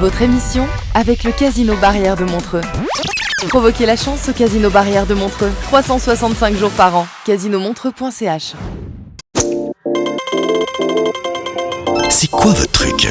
Votre émission avec le Casino Barrière de Montreux. Provoquez la chance au Casino Barrière de Montreux. 365 jours par an. casinomontreux.ch. C'est quoi votre truc ?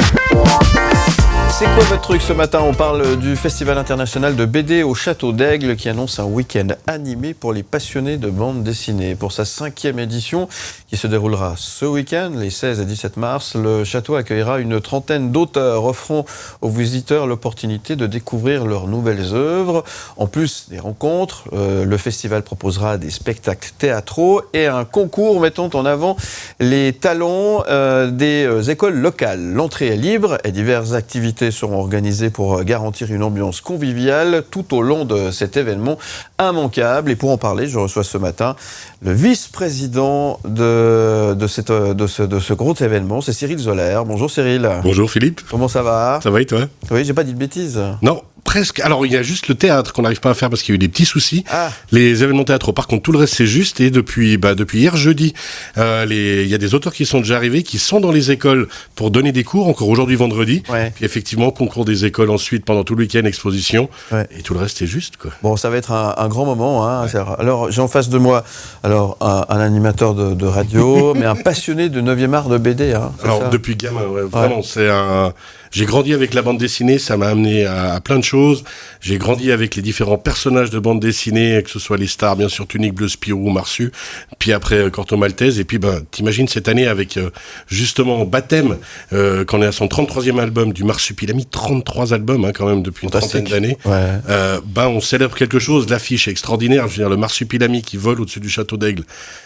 C'est quoi votre truc ce matin ? On parle du Festival international de BD au Château d'Aigle qui annonce un week-end animé pour les passionnés de bande dessinée. Pour sa 5e édition qui se déroulera ce week-end, les 16 et 17 mars, le château accueillera une trentaine d'auteurs offrant aux visiteurs l'opportunité de découvrir leurs nouvelles œuvres. En plus des rencontres, le festival proposera des spectacles théâtraux et un concours mettant en avant les talents des écoles locales. L'entrée est libre et diverses activités seront organisées pour garantir une ambiance conviviale tout au long de cet événement immanquable. Et pour en parler, je reçois ce matin le vice-président de ce gros événement, c'est Cyril Zoller. Bonjour Cyril. Bonjour Philippe. Comment ça va ? Ça va et toi ? Oui, j'ai pas dit de bêtises. Non. Presque. Alors, il y a juste le théâtre qu'on n'arrive pas à faire parce qu'il y a eu des petits soucis. Ah. Les événements théâtraux, par contre, tout le reste, c'est juste. Et depuis hier jeudi, il y a des auteurs qui sont déjà arrivés, qui sont dans les écoles pour donner des cours, encore aujourd'hui, vendredi. Ouais. Puis effectivement, concours des écoles ensuite, pendant tout le week-end, exposition. Ouais. Et tout le reste, c'est juste, quoi. Bon, ça va être un grand moment. Hein. Ouais. Alors, j'ai en face de moi un animateur de radio, mais un passionné de 9e art de BD. Hein, alors, ça depuis gamin, ouais, vraiment, c'est un... J'ai grandi avec la bande dessinée, ça m'a amené à plein de choses. J'ai grandi avec les différents personnages de bande dessinée, que ce soit les stars, bien sûr, Tunique Bleu, Spirou, Marsu, puis après Corto Maltese. Et puis, t'imagines cette année avec justement Baptême, quand on est à son 33e album du Marsupilami, 33 albums quand même depuis une trentaine d'années. Ouais. On célèbre quelque chose. L'affiche est extraordinaire. Je veux dire, le Marsupilami qui vole au-dessus du Château d'Aigle.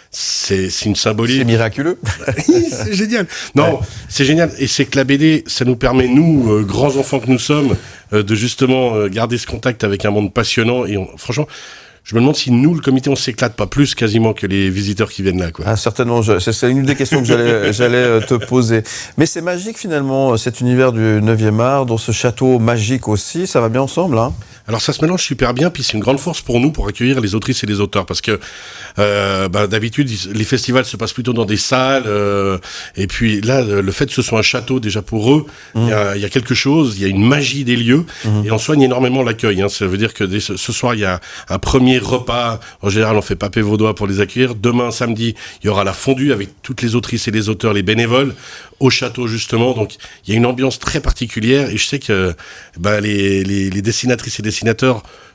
C'est une symbolique. C'est miraculeux. C'est génial. Non, ouais. C'est génial. Et c'est que la BD, ça nous permet, nous, grands enfants que nous sommes, de justement garder ce contact avec un monde passionnant. Et franchement, je me demande si nous, le comité, on s'éclate pas plus quasiment que les visiteurs qui viennent là, quoi. Ah, certainement. C'est une des questions que j'allais te poser. Mais c'est magique finalement, cet univers du 9e art, dans ce château magique aussi. Ça va bien ensemble, hein ? Alors ça se mélange super bien, puis c'est une grande force pour nous pour accueillir les autrices et les auteurs, parce que d'habitude les festivals se passent plutôt dans des salles, et puis là le fait que ce soit un château déjà pour eux, il y a quelque chose, il y a une magie des lieux, et on soigne énormément l'accueil. Hein. Ça veut dire que ce soir il y a un premier repas, en général on fait paper vaudois pour les accueillir. Demain samedi il y aura la fondue avec toutes les autrices et les auteurs, les bénévoles au château justement. Donc il y a une ambiance très particulière, et je sais que les dessinatrices et dessinateurs,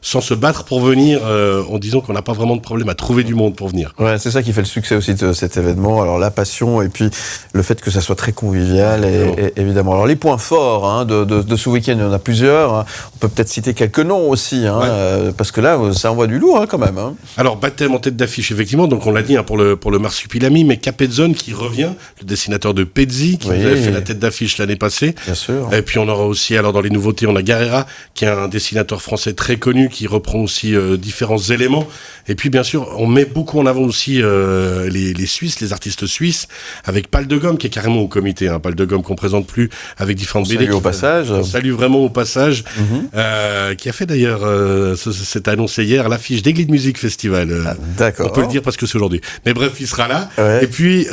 sans se battre pour venir, en disant qu'on n'a pas vraiment de problème à trouver du monde pour venir. Ouais, c'est ça qui fait le succès aussi de cet événement. Alors la passion et puis le fait que ça soit très convivial, et évidemment. Alors les points forts de ce week-end, il y en a plusieurs. Hein. On peut peut-être citer quelques noms aussi, hein, parce que là, ça envoie du lourd quand même. Hein. Alors Baptême en tête d'affiche, effectivement. Donc on l'a dit pour le Marsupilami, mais Capedzone qui revient, le dessinateur de Pezzi, qui avait fait la tête d'affiche l'année passée. Bien sûr. Et puis on aura aussi, alors dans les nouveautés, on a Garera, qui est un dessinateur français très connu, qui reprend aussi différents éléments. Et puis bien sûr, on met beaucoup en avant aussi les Suisses, les artistes suisses, avec Pal de Gomme qui est carrément au comité. Hein, Pal de Gomme qu'on présente plus, avec différentes BD. Salut au passage. On salue vraiment au passage. Qui a fait d'ailleurs, c'est annoncé hier, l'affiche d'Aigle Music Festival. D'accord. On peut le dire parce que c'est aujourd'hui. Mais bref, il sera là. Ouais. Et puis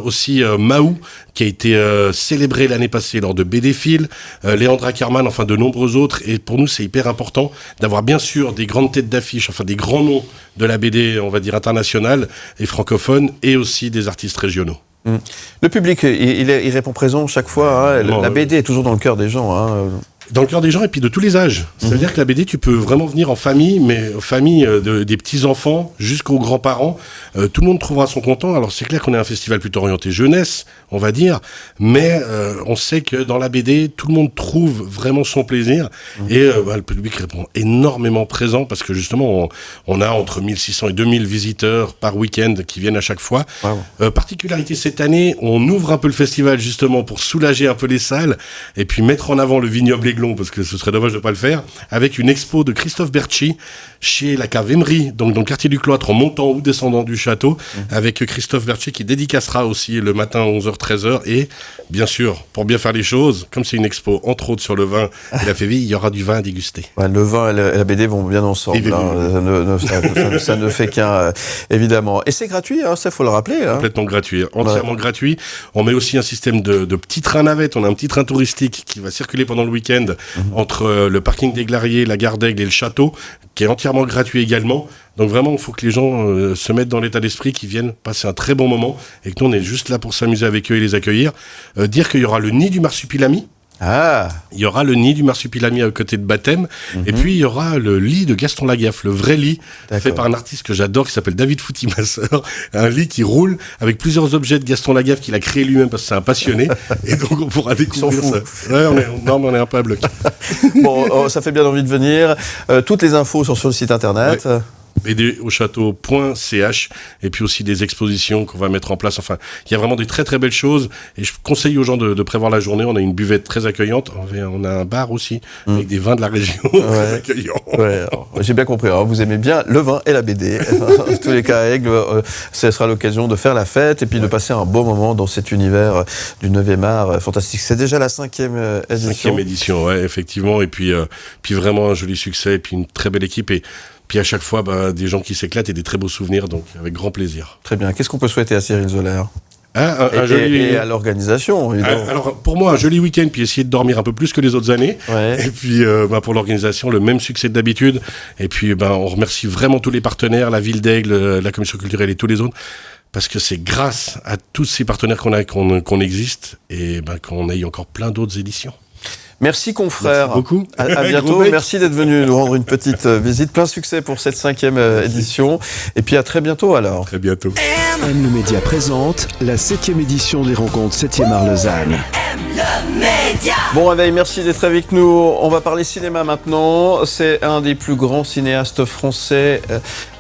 aussi Mahou, qui a été célébré l'année passée lors de BD-Phil, Léandre Ackerman, enfin de nombreux autres. Et pour nous, c'est hyper important d'avoir bien sûr des grandes têtes d'affiche, enfin des grands noms de la BD, on va dire internationale et francophone, et aussi des artistes régionaux. Le public, il répond présent chaque fois. Hein. La BD est toujours dans le cœur des gens. Hein. Dans le cœur des gens et puis de tous les âges. Ça veut dire que la BD, tu peux vraiment venir en famille, mais famille des petits-enfants jusqu'aux grands-parents. Tout le monde trouvera son content. Alors c'est clair qu'on est un festival plutôt orienté jeunesse, on va dire, mais on sait que dans la BD, tout le monde trouve vraiment son plaisir. Et le public répond énormément présent parce que justement, on a entre 1600 et 2000 visiteurs par week-end qui viennent à chaque fois. Wow. Particularité cette année, on ouvre un peu le festival justement pour soulager un peu les salles et puis mettre en avant le vignoble Aiglon, parce que ce serait dommage de ne pas le faire, avec une expo de Christophe Berchi chez la cave Emery, donc dans le quartier du Cloître, en montant ou descendant du château, avec Christophe Berchi qui dédicacera aussi le matin 11h-13h. Et bien sûr, pour bien faire les choses, comme c'est une expo entre autres sur le vin et la févie, il y aura du vin à déguster. Ouais, le vin et la BD vont bien ensemble. Ça ne fait qu'un, évidemment. Et c'est gratuit, hein, ça faut le rappeler. Hein. Complètement gratuit, entièrement gratuit. On met aussi un système de petits trains navettes. On a un petit train touristique qui va circuler pendant le week-end week-end entre le parking des Glariers, la gare d'Aigle et le château, qui est entièrement gratuit également. Donc vraiment, il faut que les gens se mettent dans l'état d'esprit, qu'ils viennent passer un très bon moment et que nous, on est juste là pour s'amuser avec eux et les accueillir. Dire qu'il y aura le nid du marsupilami. Il y aura le nid du marsupilami à côté de baptême, et puis il y aura le lit de Gaston Lagaffe, le vrai lit, fait par un artiste que j'adore qui s'appelle David Fouty-Masseur, un lit qui roule avec plusieurs objets de Gaston Lagaffe qu'il a créé lui-même parce que c'est un passionné, et donc on pourra découvrir ça. Ouais, on est un peu à bloc. Bon, ça fait bien envie de venir. Toutes les infos sont sur le site internet. Ouais. bdauchâteau.ch, et puis aussi des expositions qu'on va mettre en place. Enfin, il y a vraiment des très très belles choses, et je conseille aux gens de prévoir la journée. On a une buvette très accueillante, on a un bar aussi avec des vins de la région très accueillants. Ouais, j'ai bien compris, alors, vous aimez bien le vin et la BD. En tous les cas, à Aigle, ce sera l'occasion de faire la fête et puis de passer un beau moment dans cet univers du 9e art fantastique. C'est déjà la 5e édition. 5e édition, ouais, effectivement, et puis vraiment un joli succès, et puis une très belle équipe, et puis à chaque fois, des gens qui s'éclatent et des très beaux souvenirs, donc avec grand plaisir. Très bien. Qu'est-ce qu'on peut souhaiter à Cyril Zoller ? Et à l'organisation, évidemment. Alors, pour moi, un joli week-end, puis essayer de dormir un peu plus que les autres années. Ouais. Et puis, pour l'organisation, le même succès que d'habitude. Et puis, on remercie vraiment tous les partenaires, la Ville d'Aigle, la Commission culturelle et tous les autres. Parce que c'est grâce à tous ces partenaires qu'on existe et qu'on ait encore plein d'autres éditions. Merci confrère. Merci beaucoup. À bientôt. Merci d'être venu nous rendre une petite visite. Plein succès pour cette 5e édition. Et puis à très bientôt alors. Très bientôt. M le Média présente la 7e édition des rencontres 7e art Lausanne. Bon réveil, merci d'être avec nous. On va parler cinéma maintenant. C'est un des plus grands cinéastes français.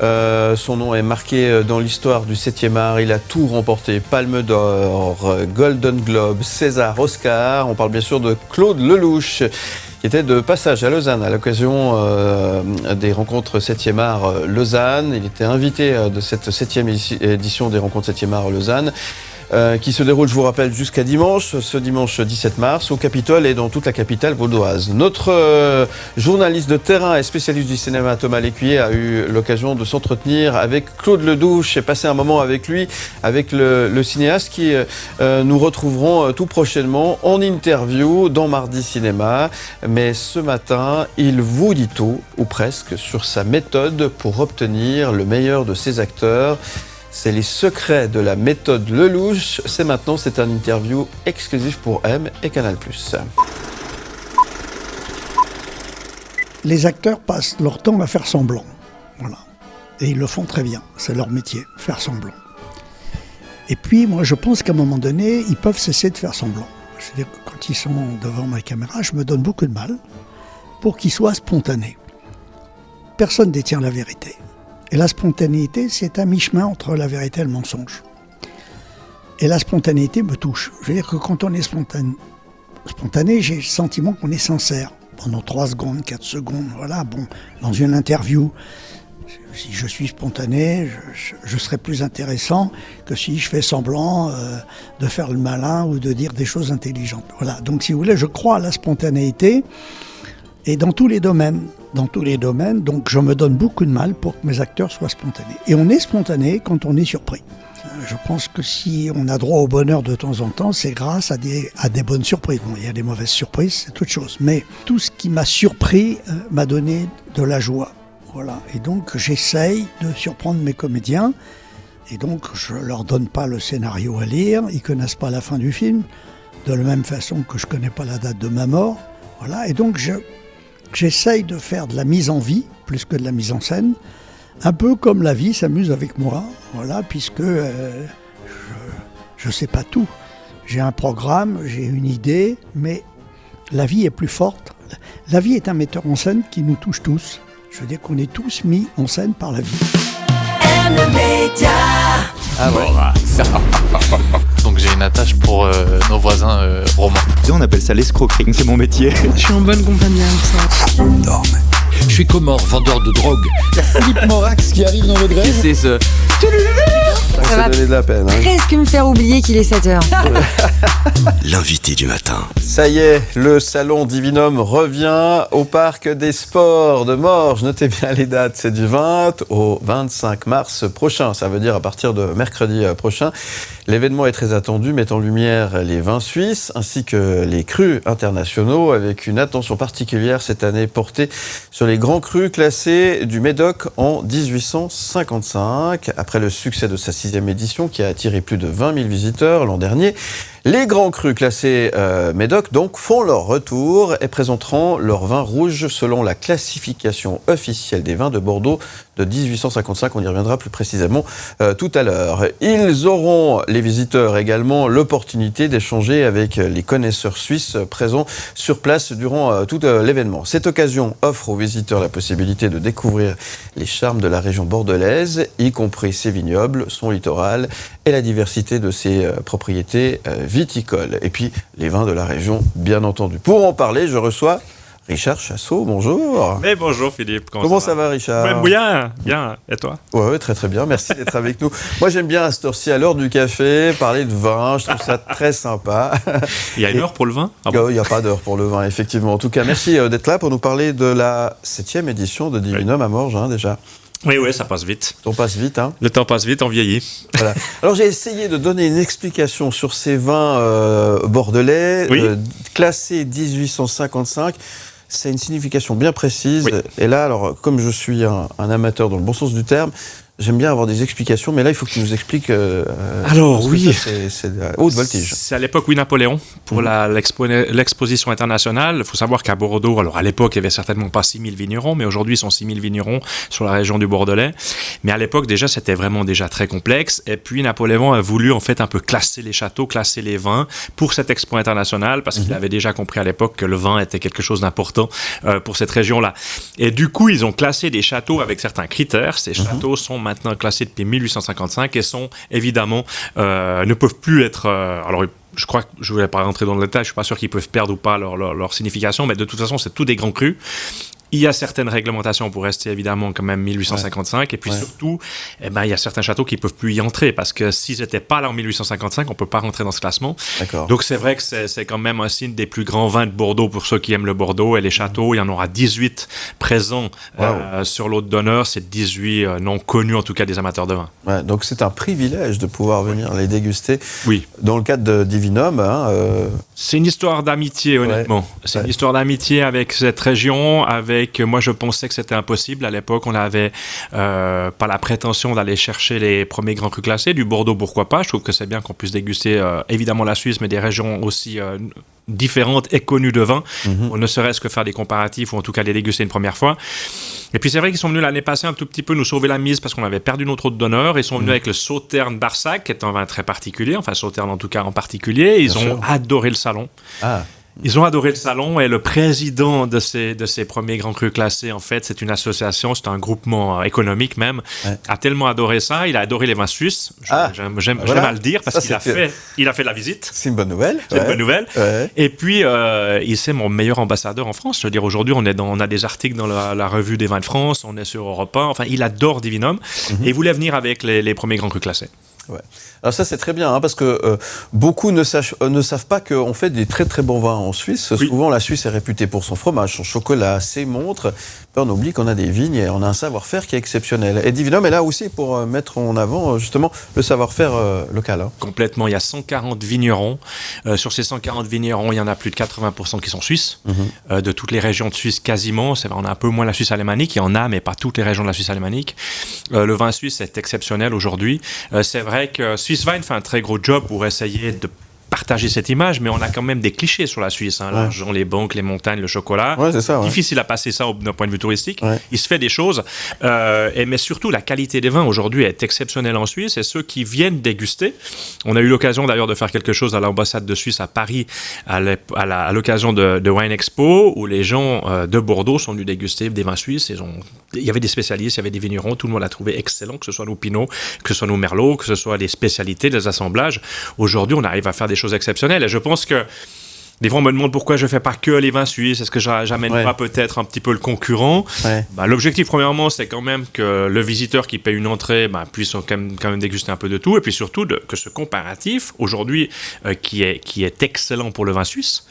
Son nom est marqué dans l'histoire du 7e art. Il a tout remporté. Palme d'Or, Golden Globe, César, Oscar. On parle bien sûr de Claude Lelouch, qui était de passage à Lausanne à l'occasion des rencontres 7e art Lausanne. Il était invité de cette 7e édition des rencontres 7e art Lausanne, qui se déroule, je vous rappelle, jusqu'à dimanche, ce dimanche 17 mars, au Capitole et dans toute la capitale vaudoise. Notre journaliste de terrain et spécialiste du cinéma, Thomas Lécuyer, a eu l'occasion de s'entretenir avec Claude Lelouch et passer un moment avec lui, avec le cinéaste qui nous retrouverons tout prochainement en interview dans Mardi Cinéma. Mais ce matin, il vous dit tout, ou presque, sur sa méthode pour obtenir le meilleur de ses acteurs. C'est les secrets de la méthode Lelouch. C'est maintenant, c'est un interview exclusif pour M et Canal+. Les acteurs passent leur temps à faire semblant. Voilà. Et ils le font très bien. C'est leur métier, faire semblant. Et puis, moi, je pense qu'à un moment donné, ils peuvent cesser de faire semblant. C'est-à-dire que quand ils sont devant ma caméra, je me donne beaucoup de mal pour qu'ils soient spontanés. Personne ne détient la vérité. Et la spontanéité, c'est un mi-chemin entre la vérité et le mensonge. Et la spontanéité me touche. Je veux dire que quand on est spontané, j'ai le sentiment qu'on est sincère. Pendant 3 secondes, 4 secondes, voilà, bon, dans une interview, si je suis spontané, je serai plus intéressant que si je fais semblant de faire le malin ou de dire des choses intelligentes. Voilà, donc si vous voulez, je crois à la spontanéité, et dans tous les domaines, donc je me donne beaucoup de mal pour que mes acteurs soient spontanés. Et on est spontané quand on est surpris. Je pense que si on a droit au bonheur de temps en temps, c'est grâce à des bonnes surprises. Bon, il y a des mauvaises surprises, c'est autre chose. Mais tout ce qui m'a surpris m'a donné de la joie. Voilà. Et donc j'essaye de surprendre mes comédiens. Et donc je leur donne pas le scénario à lire, ils connaissent pas la fin du film, de la même façon que je connais pas la date de ma mort. Voilà. Et donc j'essaye de faire de la mise en vie, plus que de la mise en scène, un peu comme la vie s'amuse avec moi, voilà, puisque je sais pas tout. J'ai un programme, j'ai une idée, mais la vie est plus forte. La vie est un metteur en scène qui nous touche tous. Je veux dire qu'on est tous mis en scène par la vie. M le Média. Ah ouais. Donc j'ai une attache pour nos voisins romains. On appelle ça l'escroquerie, c'est mon métier. Je suis en bonne compagnie avec ça. Non, mais... Je suis Comore, vendeur de drogue. Il y a Philippe Morax qui arrive dans le grève. C'est ce... Ça va donner de la peine. Presque me faire oublier qu'il est 7h. L'invité du matin. Ça y est, le salon Divinum revient au Parc des Sports de Morges. Notez bien les dates, c'est du 20 au 25 mars prochain. Ça veut dire à partir de mercredi prochain. L'événement est très attendu, met en lumière les vins suisses ainsi que les crus internationaux, avec une attention particulière cette année portée sur les grands crus classés du Médoc en 1855. Après le succès de sa 6e édition qui a attiré plus de 20 000 visiteurs l'an dernier, les grands crus classés Médoc donc font leur retour et présenteront leurs vins rouges selon la classification officielle des vins de Bordeaux de 1855. On y reviendra plus précisément tout à l'heure. Ils auront, les visiteurs également, l'opportunité d'échanger avec les connaisseurs suisses présents sur place durant tout l'événement. Cette occasion offre aux visiteurs la possibilité de découvrir les charmes de la région bordelaise, y compris ses vignobles, son littoral et la diversité de ses propriétés viticoles. Et puis les vins de la région, bien entendu. Pour en parler, je reçois Richard Chassot, bonjour. Mais bonjour Philippe. Comment ça va Richard? Bien. Et toi? Ouais, très très bien, merci d'être avec nous. Moi j'aime bien à cette heure-ci, à l'heure du café, parler de vin, je trouve ça très sympa. Il y a une heure pour le vin? Il n'y a pas d'heure pour le vin, effectivement. En tout cas, merci d'être là pour nous parler de la 7e édition de Divinum à Morges, déjà. Oui, ça passe vite. Le temps passe vite, hein. Le temps passe vite, on vieillit. Voilà. Alors j'ai essayé de donner une explication sur ces vins bordelais, classés 1855. C'est une signification bien précise. Oui. Et là, alors, comme je suis un amateur dans le bon sens du terme, j'aime bien avoir des explications, mais là, il faut que tu nous expliques. Alors, oui. C'est haute voltige. C'est à l'époque, Napoléon, pour l'exposition internationale. Il faut savoir qu'à Bordeaux, alors à l'époque, il n'y avait certainement pas 6000 vignerons, mais aujourd'hui, ils sont 6000 vignerons sur la région du Bordelais. Mais à l'époque, déjà, c'était vraiment déjà très complexe. Et puis, Napoléon a voulu, en fait, un peu classer les châteaux, classer les vins pour cette expo internationale, parce qu'il avait déjà compris à l'époque que le vin était quelque chose d'important pour cette région-là. Et du coup, ils ont classé des châteaux avec certains critères. Ces châteaux sont maintenant classés depuis 1855 et sont évidemment ne peuvent plus être alors je crois que je ne voulais pas rentrer dans le détail, je ne suis pas sûr qu'ils peuvent perdre ou pas leur signification, mais de toute façon c'est tous des grands crus. Il y a certaines réglementations pour rester évidemment quand même 1855 et puis surtout il y a certains châteaux qui ne peuvent plus y entrer parce que s'ils n'étaient pas là en 1855 on ne peut pas rentrer dans ce classement. D'accord. Donc c'est vrai que c'est quand même un signe des plus grands vins de Bordeaux pour ceux qui aiment le Bordeaux et les châteaux, il y en aura 18 présents sur l'hôte d'honneur, c'est 18 non connus en tout cas des amateurs de vin. Ouais, donc c'est un privilège de pouvoir venir les déguster dans le cadre de Divinum. C'est une histoire d'amitié honnêtement, c'est une histoire d'amitié avec cette région, avec moi je pensais que c'était impossible à l'époque, on n'avait pas la prétention d'aller chercher les premiers grands crus classés, du Bordeaux pourquoi pas, je trouve que c'est bien qu'on puisse déguster évidemment la Suisse mais des régions aussi différentes et connues de vin, on ne serait-ce que faire des comparatifs ou en tout cas les déguster une première fois. Et puis c'est vrai qu'ils sont venus l'année passée un tout petit peu nous sauver la mise parce qu'on avait perdu notre hôte d'honneur, ils sont venus avec le Sauternes Barsac qui est un vin très particulier, enfin Sauternes en tout cas en particulier, ils ont adoré le salon. Ils ont adoré le salon et le président de ces premiers grands crus classés, en fait, c'est une association, c'est un groupement économique même, a tellement adoré ça, il a adoré les vins suisses, j'aime à le dire, parce qu'il a fait la visite. C'est une bonne nouvelle. C'est une bonne nouvelle. Et puis, c'est mon meilleur ambassadeur en France. Je veux dire, aujourd'hui, on a des articles dans la revue des vins de France, on est sur Europe 1, enfin, il adore Divinum, et il voulait venir avec les premiers grands crus classés. Ouais. Alors ça c'est très bien parce que beaucoup ne savent pas qu'on fait des très très bons vins en Suisse. Souvent la Suisse est réputée pour son fromage, son chocolat, ses montres. On oublie qu'on a des vignes et on a un savoir-faire qui est exceptionnel. Et Divinum est là aussi pour mettre en avant justement le savoir-faire local. Complètement, il y a 140 vignerons. Sur ces 140 vignerons, il y en a plus de 80% qui sont suisses. De toutes les régions de Suisse quasiment. On a un peu moins la Suisse alémanique, il y en a mais pas toutes les régions de la Suisse alémanique. Le vin suisse est exceptionnel aujourd'hui. C'est vrai que Swiss Wine fait un très gros job pour essayer de partager cette image, mais on a quand même des clichés sur la Suisse, l'argent, les banques, les montagnes, le chocolat. C'est ça, difficile à passer ça d'un point de vue touristique. Il se fait des choses, mais surtout la qualité des vins aujourd'hui est exceptionnelle en Suisse et ceux qui viennent déguster, on a eu l'occasion d'ailleurs de faire quelque chose à l'ambassade de Suisse à Paris à l'occasion de Wine Expo où les gens de Bordeaux sont venus déguster des vins suisses. Il y avait des spécialistes, il y avait des vignerons, tout le monde l'a trouvé excellent, que ce soit nos Pinots, que ce soit nos Merlots, que ce soit les spécialités, les assemblages. Aujourd'hui, on arrive à faire des choses exceptionnelles et je pense que Des fois, on me demande pourquoi je ne fais pas que les vins suisses. Est-ce que j'amène pas peut-être un petit peu le concurrent? L'objectif, premièrement, c'est quand même que le visiteur qui paye une entrée puisse quand même déguster un peu de tout. Et puis surtout, que ce comparatif, aujourd'hui, qui est excellent pour le vin suisse,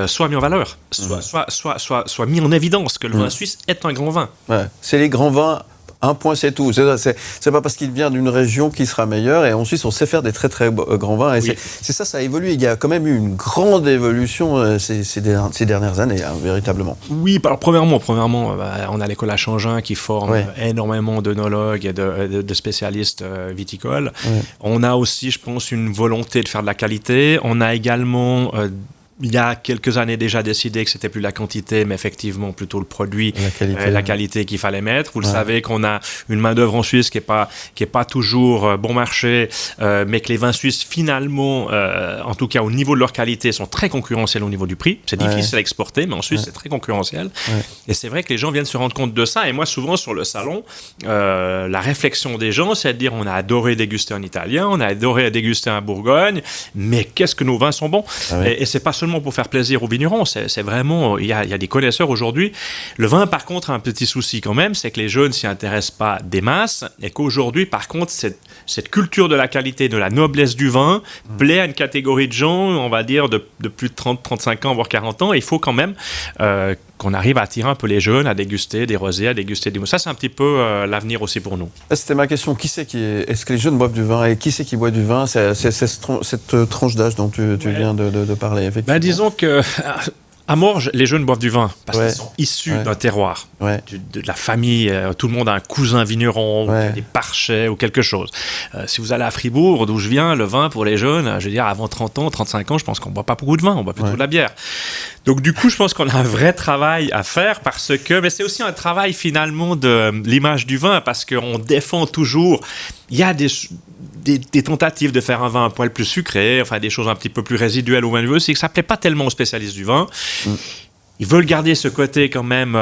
soit mis en valeur, soit mis en évidence que le vin suisse est un grand vin. Ouais. C'est les grands vins. Un point, c'est tout. C'est pas parce qu'il vient d'une région qu'il sera meilleur. Et en Suisse, on sait faire des très très grands vins. Et c'est ça a évolué. Il y a quand même eu une grande évolution ces dernières années, véritablement. Oui, alors premièrement, on a l'école à Changin qui forme énormément d'œnologues et de spécialistes viticoles. On a aussi, je pense, une volonté de faire de la qualité. On a également... il y a quelques années déjà décidé que c'était plus la quantité, mais effectivement plutôt le produit, la qualité qu'il fallait mettre. Vous le savez qu'on a une main d'œuvre en Suisse qui est pas toujours bon marché, mais que les vins suisses finalement, en tout cas au niveau de leur qualité, sont très concurrentiels au niveau du prix. C'est difficile à exporter, mais en Suisse c'est très concurrentiel. Et c'est vrai que les gens viennent se rendre compte de ça. Et moi souvent sur le salon, la réflexion des gens, c'est de dire on a adoré déguster un Italien, on a adoré déguster un Bourgogne, mais qu'est-ce que nos vins sont bons. Et c'est pas seulement pour faire plaisir aux vignerons, c'est vraiment, il y a des connaisseurs aujourd'hui. Le vin, par contre, a un petit souci quand même, c'est que les jeunes s'y intéressent pas des masses, et qu'aujourd'hui, par contre, cette culture de la qualité, de la noblesse du vin, plaît à une catégorie de gens, on va dire, de plus de 30, 35 ans, voire 40 ans, et il faut quand même qu'on arrive à attirer un peu les jeunes, à déguster des rosés, à déguster des mousseux. Ça, c'est un petit peu l'avenir aussi pour nous. C'était ma question. Est-ce que les jeunes boivent du vin? Et qui c'est qui boit du vin? C'est cette tranche d'âge dont tu viens de parler, effectivement. Disons que... À Morges, les jeunes boivent du vin parce qu'ils sont issus d'un terroir, de la famille. Tout le monde a un cousin vigneron, des parchets ou quelque chose. Si vous allez à Fribourg, d'où je viens, le vin pour les jeunes, je veux dire, avant 30 ans, 35 ans, je pense qu'on ne boit pas beaucoup de vin, on boit plutôt de la bière. Donc du coup, je pense qu'on a un vrai travail à faire mais c'est aussi un travail finalement de l'image du vin parce qu'on défend toujours, il y a des tentatives de faire un vin un poil plus sucré, enfin des choses un petit peu plus résiduelles au vin nouveau, c'est que ça ne plaît pas tellement aux spécialistes du vin. Ils veulent garder ce côté quand même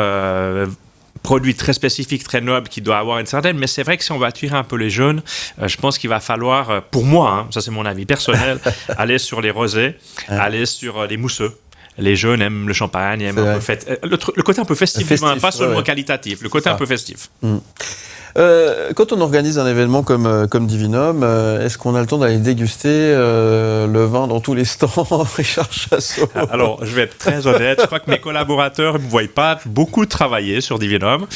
produit très spécifique, très noble, qui doit avoir une certaine, mais c'est vrai que si on veut attirer un peu les jeunes, je pense qu'il va falloir, pour moi, ça c'est mon avis personnel, aller sur les rosés, aller sur les mousseux. Les jeunes aiment le champagne, aiment un peu le côté un peu festif du vin, pas seulement qualitatif, le côté un peu festif. Quand on organise un événement comme Divinum, est-ce qu'on a le temps d'aller déguster le vin dans tous les stands, Richard Chassot? Alors, je vais être très honnête, je crois que mes collaborateurs ne me voient pas beaucoup travailler sur Divinum.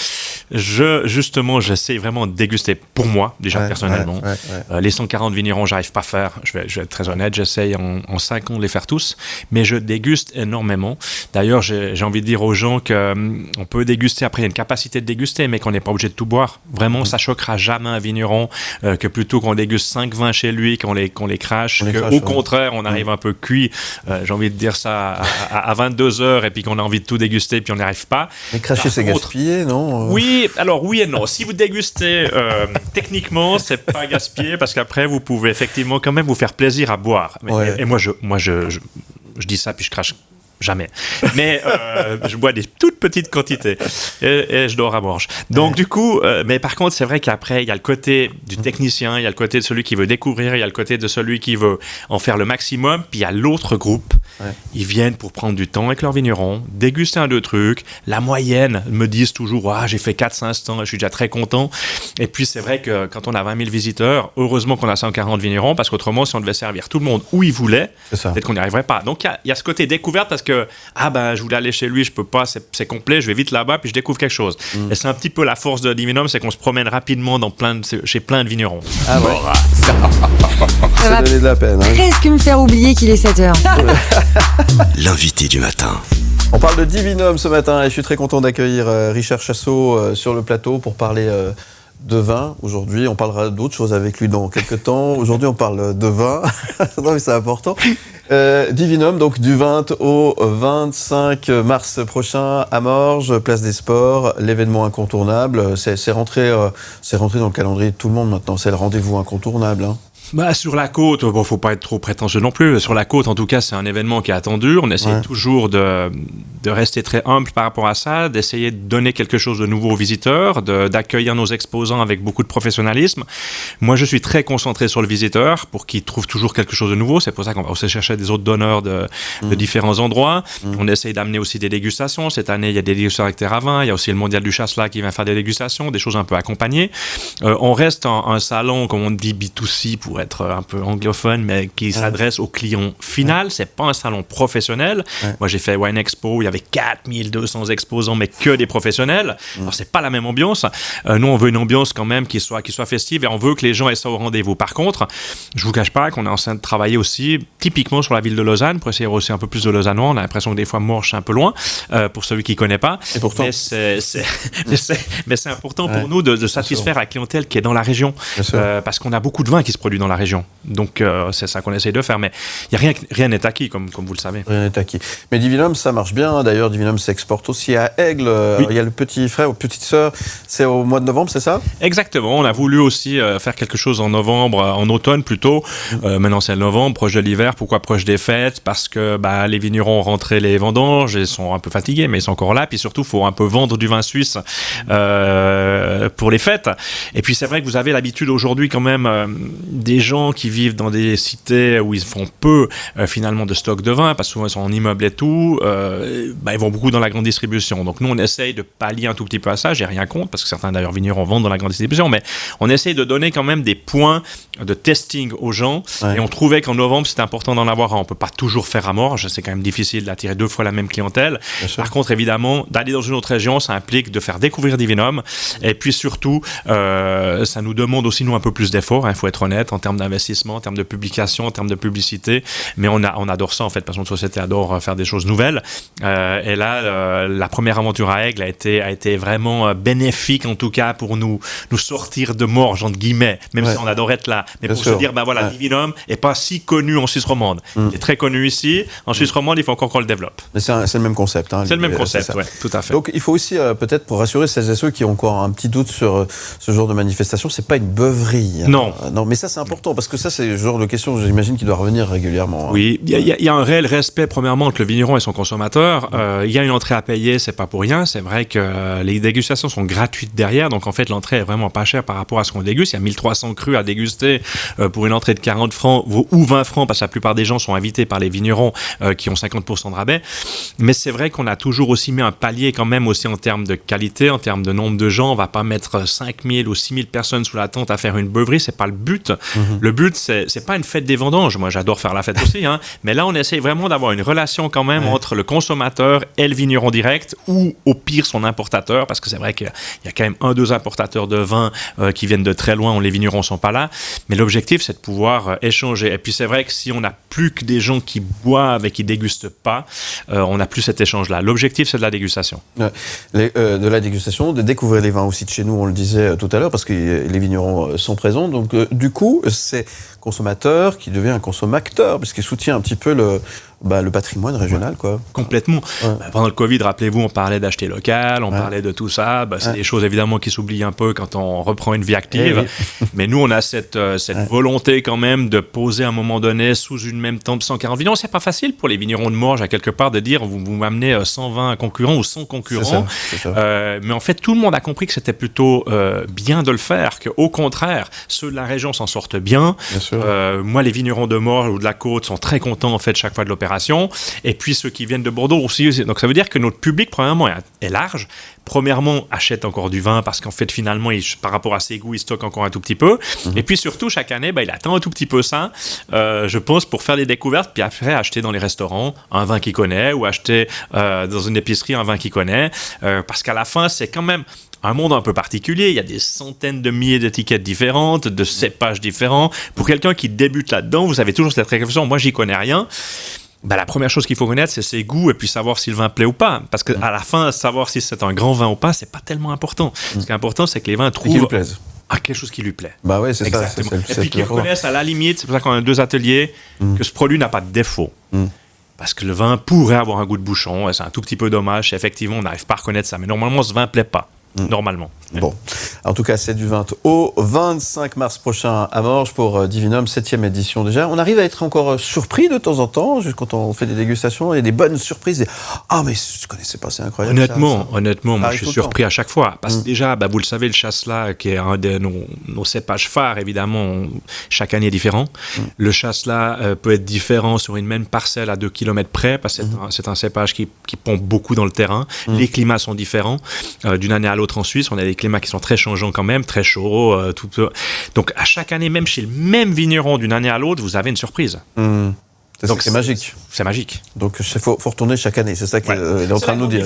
J'essaie vraiment de déguster pour moi, déjà personnellement. Les 140 vignerons, j'arrive pas à faire, je vais être très honnête, j'essaye en 5 ans de les faire tous, mais je déguste énormément. D'ailleurs, j'ai envie de dire aux gens qu'on peut déguster, après il y a une capacité de déguster, mais qu'on n'est pas obligé de tout boire. Vraiment, ça choquera jamais un vigneron que plutôt qu'on déguste 5 vins chez lui, qu'on les crache, au contraire, on arrive un peu cuit, j'ai envie de dire ça, à 22h, et puis qu'on a envie de tout déguster, puis on n'y arrive pas. Mais cracher, c'est gaspiller, non? Oui, alors oui et non. Si vous dégustez, techniquement, c'est pas gaspiller, parce qu'après, vous pouvez effectivement quand même vous faire plaisir à boire. Et moi, je dis ça, puis je crache jamais. Mais je bois des toutes petites quantités et je dors à Morges. Donc du coup, mais par contre, c'est vrai qu'après, il y a le côté du technicien, il y a le côté de celui qui veut découvrir, il y a le côté de celui qui veut en faire le maximum, puis il y a l'autre groupe. Ils viennent pour prendre du temps avec leurs vignerons, déguster un, deux trucs. La moyenne me disent toujours j'ai fait 4-5 stands, je suis déjà très content. Et puis c'est vrai que quand on a 20 000 visiteurs, heureusement qu'on a 140 vignerons, parce qu'autrement, si on devait servir tout le monde où il voulait, peut-être qu'on n'y arriverait pas. Donc il y a ce côté découverte, parce que je voulais aller chez lui, je peux pas, c'est complet, je vais vite là-bas, puis je découvre quelque chose. Et c'est un petit peu la force de Divinum, c'est qu'on se promène rapidement chez plein de vignerons. Ah ouais. Ça va donner de la peine. Presque me faire oublier qu'il est 7h. L'invité du matin. On parle de Divinum ce matin et je suis très content d'accueillir Richard Chassot sur le plateau pour parler de vin. Aujourd'hui, on parlera d'autres choses avec lui dans quelques temps. Aujourd'hui, on parle de vin. Non, mais c'est important. Divinum, donc du 20 au 25 mars prochain à Morges, place des Sports, l'événement incontournable. C'est rentré dans le calendrier de tout le monde maintenant. C'est le rendez-vous incontournable. Sur la côte, faut pas être trop prétentieux non plus. Sur la côte, en tout cas, c'est un événement qui est attendu. On essaie toujours de rester très humble par rapport à ça, d'essayer de donner quelque chose de nouveau aux visiteurs, d'accueillir nos exposants avec beaucoup de professionnalisme. Moi, je suis très concentré sur le visiteur pour qu'il trouve toujours quelque chose de nouveau. C'est pour ça qu'on va aussi chercher des autres donneurs de différents endroits. On essaye d'amener aussi des dégustations. Cette année, il y a des dégustations avec Terravin. Il y a aussi le Mondial du Chasse-là qui vient faire des dégustations, des choses un peu accompagnées. On reste un salon, comme on dit, B2C pour être un peu anglophone, mais qui s'adresse au client final. C'est pas un salon professionnel. Moi, j'ai fait Wine Expo, il y avait 4200 exposants, mais que des professionnels. Alors, c'est pas la même ambiance. Nous, on veut une ambiance quand même qui soit festive et on veut que les gens aient ça au rendez-vous. Par contre, je vous cache pas qu'on est en train de travailler aussi, typiquement sur la ville de Lausanne, pour essayer aussi un peu plus de Lausannois. On a l'impression que des fois, Morges, c'est un peu loin, pour celui qui connaît pas. Et pourtant. Mais c'est important pour nous de satisfaire la clientèle qui est dans la région. Parce qu'on a beaucoup de vin qui se produit dans la région. Donc, c'est ça qu'on essaye de faire. Mais rien n'est acquis, comme vous le savez. Rien n'est acquis. Mais Divinum, ça marche bien. D'ailleurs, Divinum s'exporte aussi à Aigle. Oui. Il y a le petit frère ou petite sœur. C'est au mois de novembre, c'est ça ? Exactement. On a voulu aussi faire quelque chose en novembre, en automne plutôt. Maintenant, c'est le novembre, proche de l'hiver. Pourquoi proche des fêtes ? Parce que les vignerons ont rentré les vendanges et sont un peu fatigués, mais ils sont encore là. Puis surtout, il faut un peu vendre du vin suisse pour les fêtes. Et puis, c'est vrai que vous avez l'habitude aujourd'hui quand même des gens qui vivent dans des cités où ils font peu finalement de stock de vin, parce que souvent ils sont en immeuble et tout, ils vont beaucoup dans la grande distribution. Donc nous, on essaye de pallier un tout petit peu à ça. J'ai rien contre, parce que certains d'ailleurs vignerons vendent dans la grande distribution, mais on essaye de donner quand même des points de testing aux gens. Et on trouvait qu'en novembre, c'était important d'en avoir un. On peut pas toujours faire à Morges, c'est quand même difficile d'attirer 2 fois la même clientèle. Par contre, évidemment, d'aller dans une autre région, ça implique de faire découvrir Divinum. Et puis surtout, ça nous demande aussi, nous, un peu plus d'efforts, il faut être honnête, en termes d'investissement, en termes de publication, en termes de publicité. Mais on adore ça, en fait, parce que notre société adore faire des choses nouvelles. Et là, la première aventure à Aigle a été vraiment bénéfique, en tout cas, pour nous sortir de Morges, entre guillemets, même si on adore être là. Mais pour se dire, Divinum n'est pas si connu en Suisse romande. Il est très connu ici. En Suisse romande, il faut encore qu'on le développe. Mais c'est le même concept. C'est le même concept, oui, tout à fait. Donc, il faut aussi, peut-être, pour rassurer celles et ceux qui ont encore un petit doute sur ce genre de manifestation, c'est pas une beuverie. Non. Non, mais ça, c'est important, parce que ça, c'est le genre de question, j'imagine, qui doit revenir régulièrement. Oui, il y a un réel respect, premièrement, entre le vigneron et son consommateur. Il y a une entrée à payer, c'est pas pour rien. C'est vrai que les dégustations sont gratuites derrière, donc en fait, l'entrée est vraiment pas chère par rapport à ce qu'on déguste. Il y a 1300 crus à déguster pour une entrée de 40 francs ou 20 francs, parce que la plupart des gens sont invités par les vignerons qui ont 50% de rabais. Mais c'est vrai qu'on a toujours aussi mis un palier quand même aussi en termes de qualité, en termes de nombre de gens. On va pas mettre 5000 ou 6000 personnes sous la tente à faire une beuverie, c'est pas le but. Le but, c'est pas une fête des vendanges. Moi, j'adore faire la fête aussi, mais là, on essaye vraiment d'avoir une relation quand même entre le consommateur et le vigneron direct, ou au pire, son importateur, parce que c'est vrai qu'il y a quand même 1-2 importateurs de vin qui viennent de très loin, où les vignerons sont pas là. Mais l'objectif, c'est de pouvoir échanger. Et puis, c'est vrai que si on n'a plus que des gens qui boivent et qui dégustent pas, on n'a plus cet échange-là. L'objectif, c'est de la dégustation. De la dégustation, de découvrir les vins aussi de chez nous, on le disait tout à l'heure, parce que les vignerons sont présents. Donc, du coup, c'est consommateur qui devient un consommateur, puisqu'il soutient un petit peu le patrimoine régional, quoi. Complètement. Pendant le Covid, rappelez-vous, on parlait d'acheter local, on parlait de tout ça. C'est des choses évidemment qui s'oublient un peu quand on reprend une vie active. Mais nous, on a cette volonté quand même de poser à un moment donné sous une même tente 140 vignerons. C'est pas facile pour les vignerons de Morges à quelque part de dire vous m'amenez 120 concurrents ou 100 concurrents. C'est ça. Mais en fait, tout le monde a compris que c'était plutôt bien de le faire, qu'au contraire, ceux de la région s'en sortent bien. Moi, les vignerons de Morges ou de la Côte sont très contents en fait chaque fois de l'opération. Et puis ceux qui viennent de Bordeaux aussi. Donc ça veut dire que notre public, premièrement, est large. Premièrement, achète encore du vin parce qu'en fait, finalement, par rapport à ses goûts, il stocke encore un tout petit peu. Et puis surtout, chaque année, il attend un tout petit peu ça, je pense, pour faire des découvertes, puis après, acheter dans les restaurants un vin qu'il connaît ou acheter dans une épicerie un vin qu'il connaît. Parce qu'à la fin, c'est quand même un monde un peu particulier. Il y a des centaines de milliers d'étiquettes différentes, de cépages différents. Pour quelqu'un qui débute là-dedans, vous avez toujours cette réflexion, moi, j'y connais rien. La première chose qu'il faut connaître, c'est ses goûts et puis savoir si le vin plaît ou pas. Parce qu'à la fin, savoir si c'est un grand vin ou pas, c'est pas tellement important. Ce qui est important, c'est que les vins trouvent... Qui lui plaisent. Quelque chose qui lui plaît. Ouais, c'est exactement. Ça. Et puis qu'ils reconnaissent à la limite, c'est pour ça qu'on a 2 ateliers, que ce produit n'a pas de défaut. Parce que le vin pourrait avoir un goût de bouchon, et c'est un tout petit peu dommage. Effectivement, on n'arrive pas à reconnaître ça. Mais normalement, ce vin ne plaît pas. Normalement. Bon, en tout cas, c'est du 20 au 25 mars prochain à Morges pour Divinum, 7e édition déjà. On arrive à être encore surpris de temps en temps, juste quand on fait des dégustations, il y a des bonnes surprises. Ah, mais je ne connaissais pas, c'est incroyable. Honnêtement, moi je suis surpris à chaque fois. Parce que déjà, vous le savez, le chasselas, qui est un de nos cépages phares, évidemment, chaque année est différent. Le chasselas peut être différent sur une même parcelle à 2 km près, parce que c'est un cépage qui pompe beaucoup dans le terrain. Les climats sont différents. D'une année à l'autre en Suisse, on a des climats qui sont très changeants quand même, très chauds. Donc à chaque année, même chez le même vigneron, d'une année à l'autre, vous avez une surprise. Donc c'est magique. C'est magique. Donc il faut retourner chaque année, c'est ça qu'il est en train de nous dire.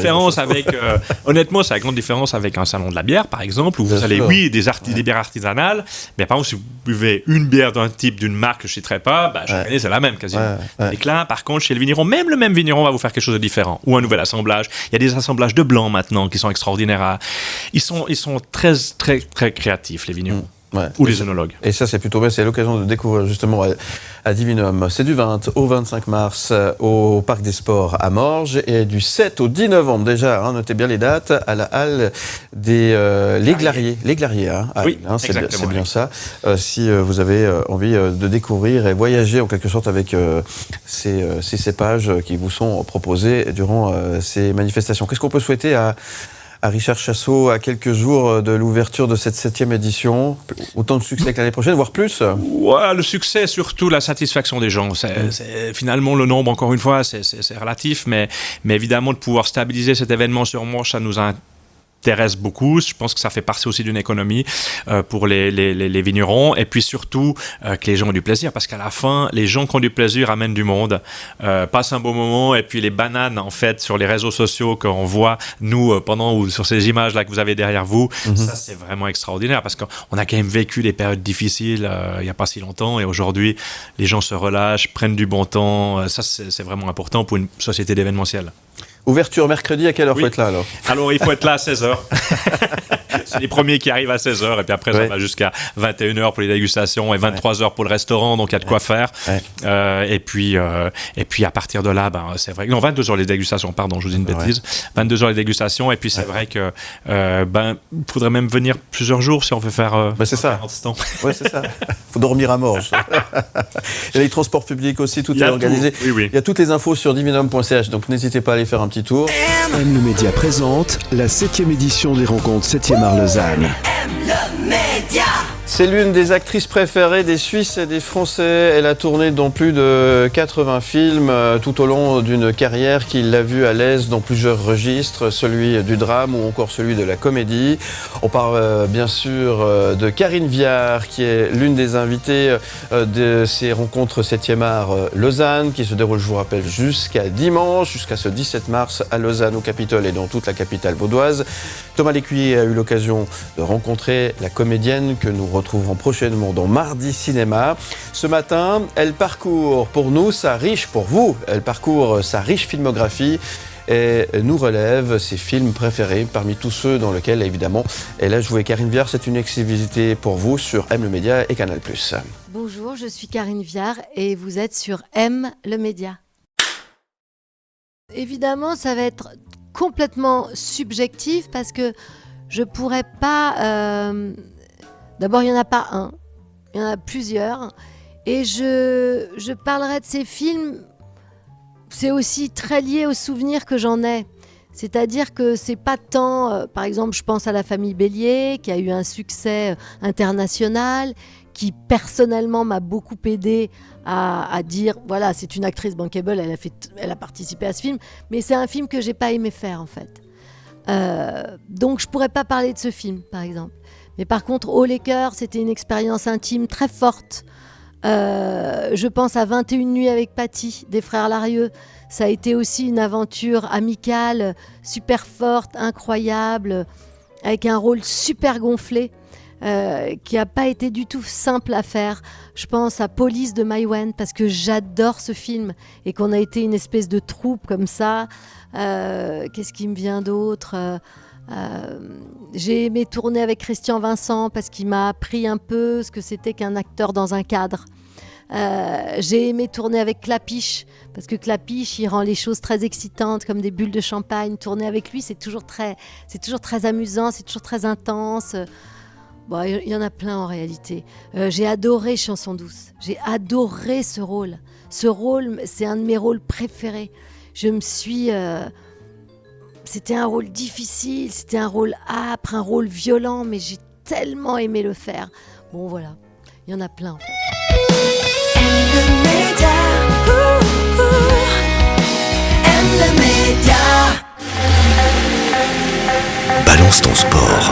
Honnêtement, c'est la grande différence avec un salon de la bière, par exemple, où vous allez, des bières artisanales, mais par exemple, si vous buvez une bière d'un type, d'une marque que je ne citerai pas, chaque année c'est la même quasiment. Et que là, par contre, chez le vigneron, même le même vigneron va vous faire quelque chose de différent, ou un nouvel assemblage. Il y a des assemblages de blancs maintenant qui sont extraordinaires. Ils sont très, très, très créatifs, les vignerons. Ou les œnologues. Et ça, c'est plutôt bien. C'est l'occasion de découvrir justement à Divinum. C'est du 20 au 25 mars au Parc des Sports à Morges et du 7 au 10 novembre déjà. Notez bien les dates à la halle des Les Glariers. Les Glariers, c'est bien ça. Si vous avez envie de découvrir et voyager en quelque sorte avec ces cépages qui vous sont proposés durant ces manifestations. Qu'est-ce qu'on peut souhaiter à Richard Chassot, à quelques jours de l'ouverture de cette 7e édition? Autant de succès que l'année prochaine, voire plus? Le succès, surtout la satisfaction des gens. C'est finalement, le nombre, encore une fois, c'est relatif, mais évidemment, de pouvoir stabiliser cet événement sur Morges, ça nous intéresse beaucoup. Je pense que ça fait partie aussi d'une économie pour les vignerons, et puis surtout que les gens ont du plaisir, parce qu'à la fin, les gens qui ont du plaisir amènent du monde, passent un beau moment, et puis les bananes en fait sur les réseaux sociaux qu'on voit nous ou sur ces images là que vous avez derrière vous, ça c'est vraiment extraordinaire, parce qu'on a quand même vécu des périodes difficiles il n'y a pas si longtemps, et aujourd'hui les gens se relâchent, prennent du bon temps. Ça c'est vraiment important pour une société d'événementiel. Ouverture mercredi, à quelle heure faut être là alors? Alors il faut être là à 16h. C'est les premiers qui arrivent à 16h, et puis après ça va jusqu'à 21h pour les dégustations et 23h pour le restaurant, donc il y a de quoi faire. Et puis à partir de là, c'est vrai. Non, 22h les dégustations, pardon, je vous dis une bêtise. 22h les dégustations, et puis c'est vrai que il faudrait même venir plusieurs jours si on veut faire. C'est ça. Ouais, c'est ça. Faut dormir à Morges. Il y a les transports publics aussi, tout est organisé. Oui. Il y a toutes les infos sur divinum.ch, donc n'hésitez pas à aller faire un petit tour. M le Média présente la 7e édition des rencontres 7e art Lausanne. M le Média. C'est l'une des actrices préférées des Suisses et des Français. Elle a tourné dans plus de 80 films tout au long d'une carrière qui l'a vue à l'aise dans plusieurs registres, celui du drame ou encore celui de la comédie. On parle bien sûr de Karine Viard, qui est l'une des invitées de ces rencontres 7e art Lausanne, qui se déroulent, je vous rappelle, jusqu'à dimanche, jusqu'à ce 17 mars à Lausanne, au Capitole et dans toute la capitale vaudoise. Thomas Lécuyer a eu l'occasion de rencontrer la comédienne que nous retrouverons prochainement dans Mardi Cinéma. Ce matin, elle parcourt pour nous elle parcourt sa riche filmographie et nous relève ses films préférés parmi tous ceux dans lesquels, évidemment, elle a joué. Karine Viard, c'est une exclusivité pour vous sur M le Média et Canal+. Bonjour, je suis Karine Viard et vous êtes sur M le Média. Évidemment, ça va être complètement subjectif parce que je pourrais pas... D'abord, il n'y en a pas un, il y en a plusieurs. Et je parlerai de ces films, c'est aussi très lié aux souvenirs que j'en ai. C'est-à-dire que c'est pas tant... par exemple, je pense à La Famille Bélier, qui a eu un succès international, qui personnellement m'a beaucoup aidé à dire, voilà, c'est une actrice bankable, elle a participé à ce film, mais c'est un film que j'ai pas aimé faire, en fait. Donc, je pourrais pas parler de ce film, par exemple. Mais par contre, Haut les cœurs, c'était une expérience intime très forte. Je pense à 21 nuits avec Patty, des frères Larieux. Ça a été aussi une aventure amicale, super forte, incroyable, avec un rôle super gonflé, qui n'a pas été du tout simple à faire. Je pense à Police de Maïwenn, parce que j'adore ce film, et qu'on a été une espèce de troupe comme ça. Qu'est-ce qui me vient d'autre ? J'ai aimé tourner avec Christian Vincent parce qu'il m'a appris un peu ce que c'était qu'un acteur dans un cadre. J'ai aimé tourner avec Clapiche, parce que Clapiche, il rend les choses très excitantes, comme des bulles de champagne. Tourner avec lui, c'est toujours très amusant, c'est toujours très intense. Bon, il y en a plein en réalité. J'ai adoré Chanson douce. J'ai adoré ce rôle. Ce rôle, c'est un de mes rôles préférés. C'était un rôle difficile, c'était un rôle âpre, un rôle violent, mais j'ai tellement aimé le faire. Bon, voilà. Il y en a plein, en fait. Balance ton sport.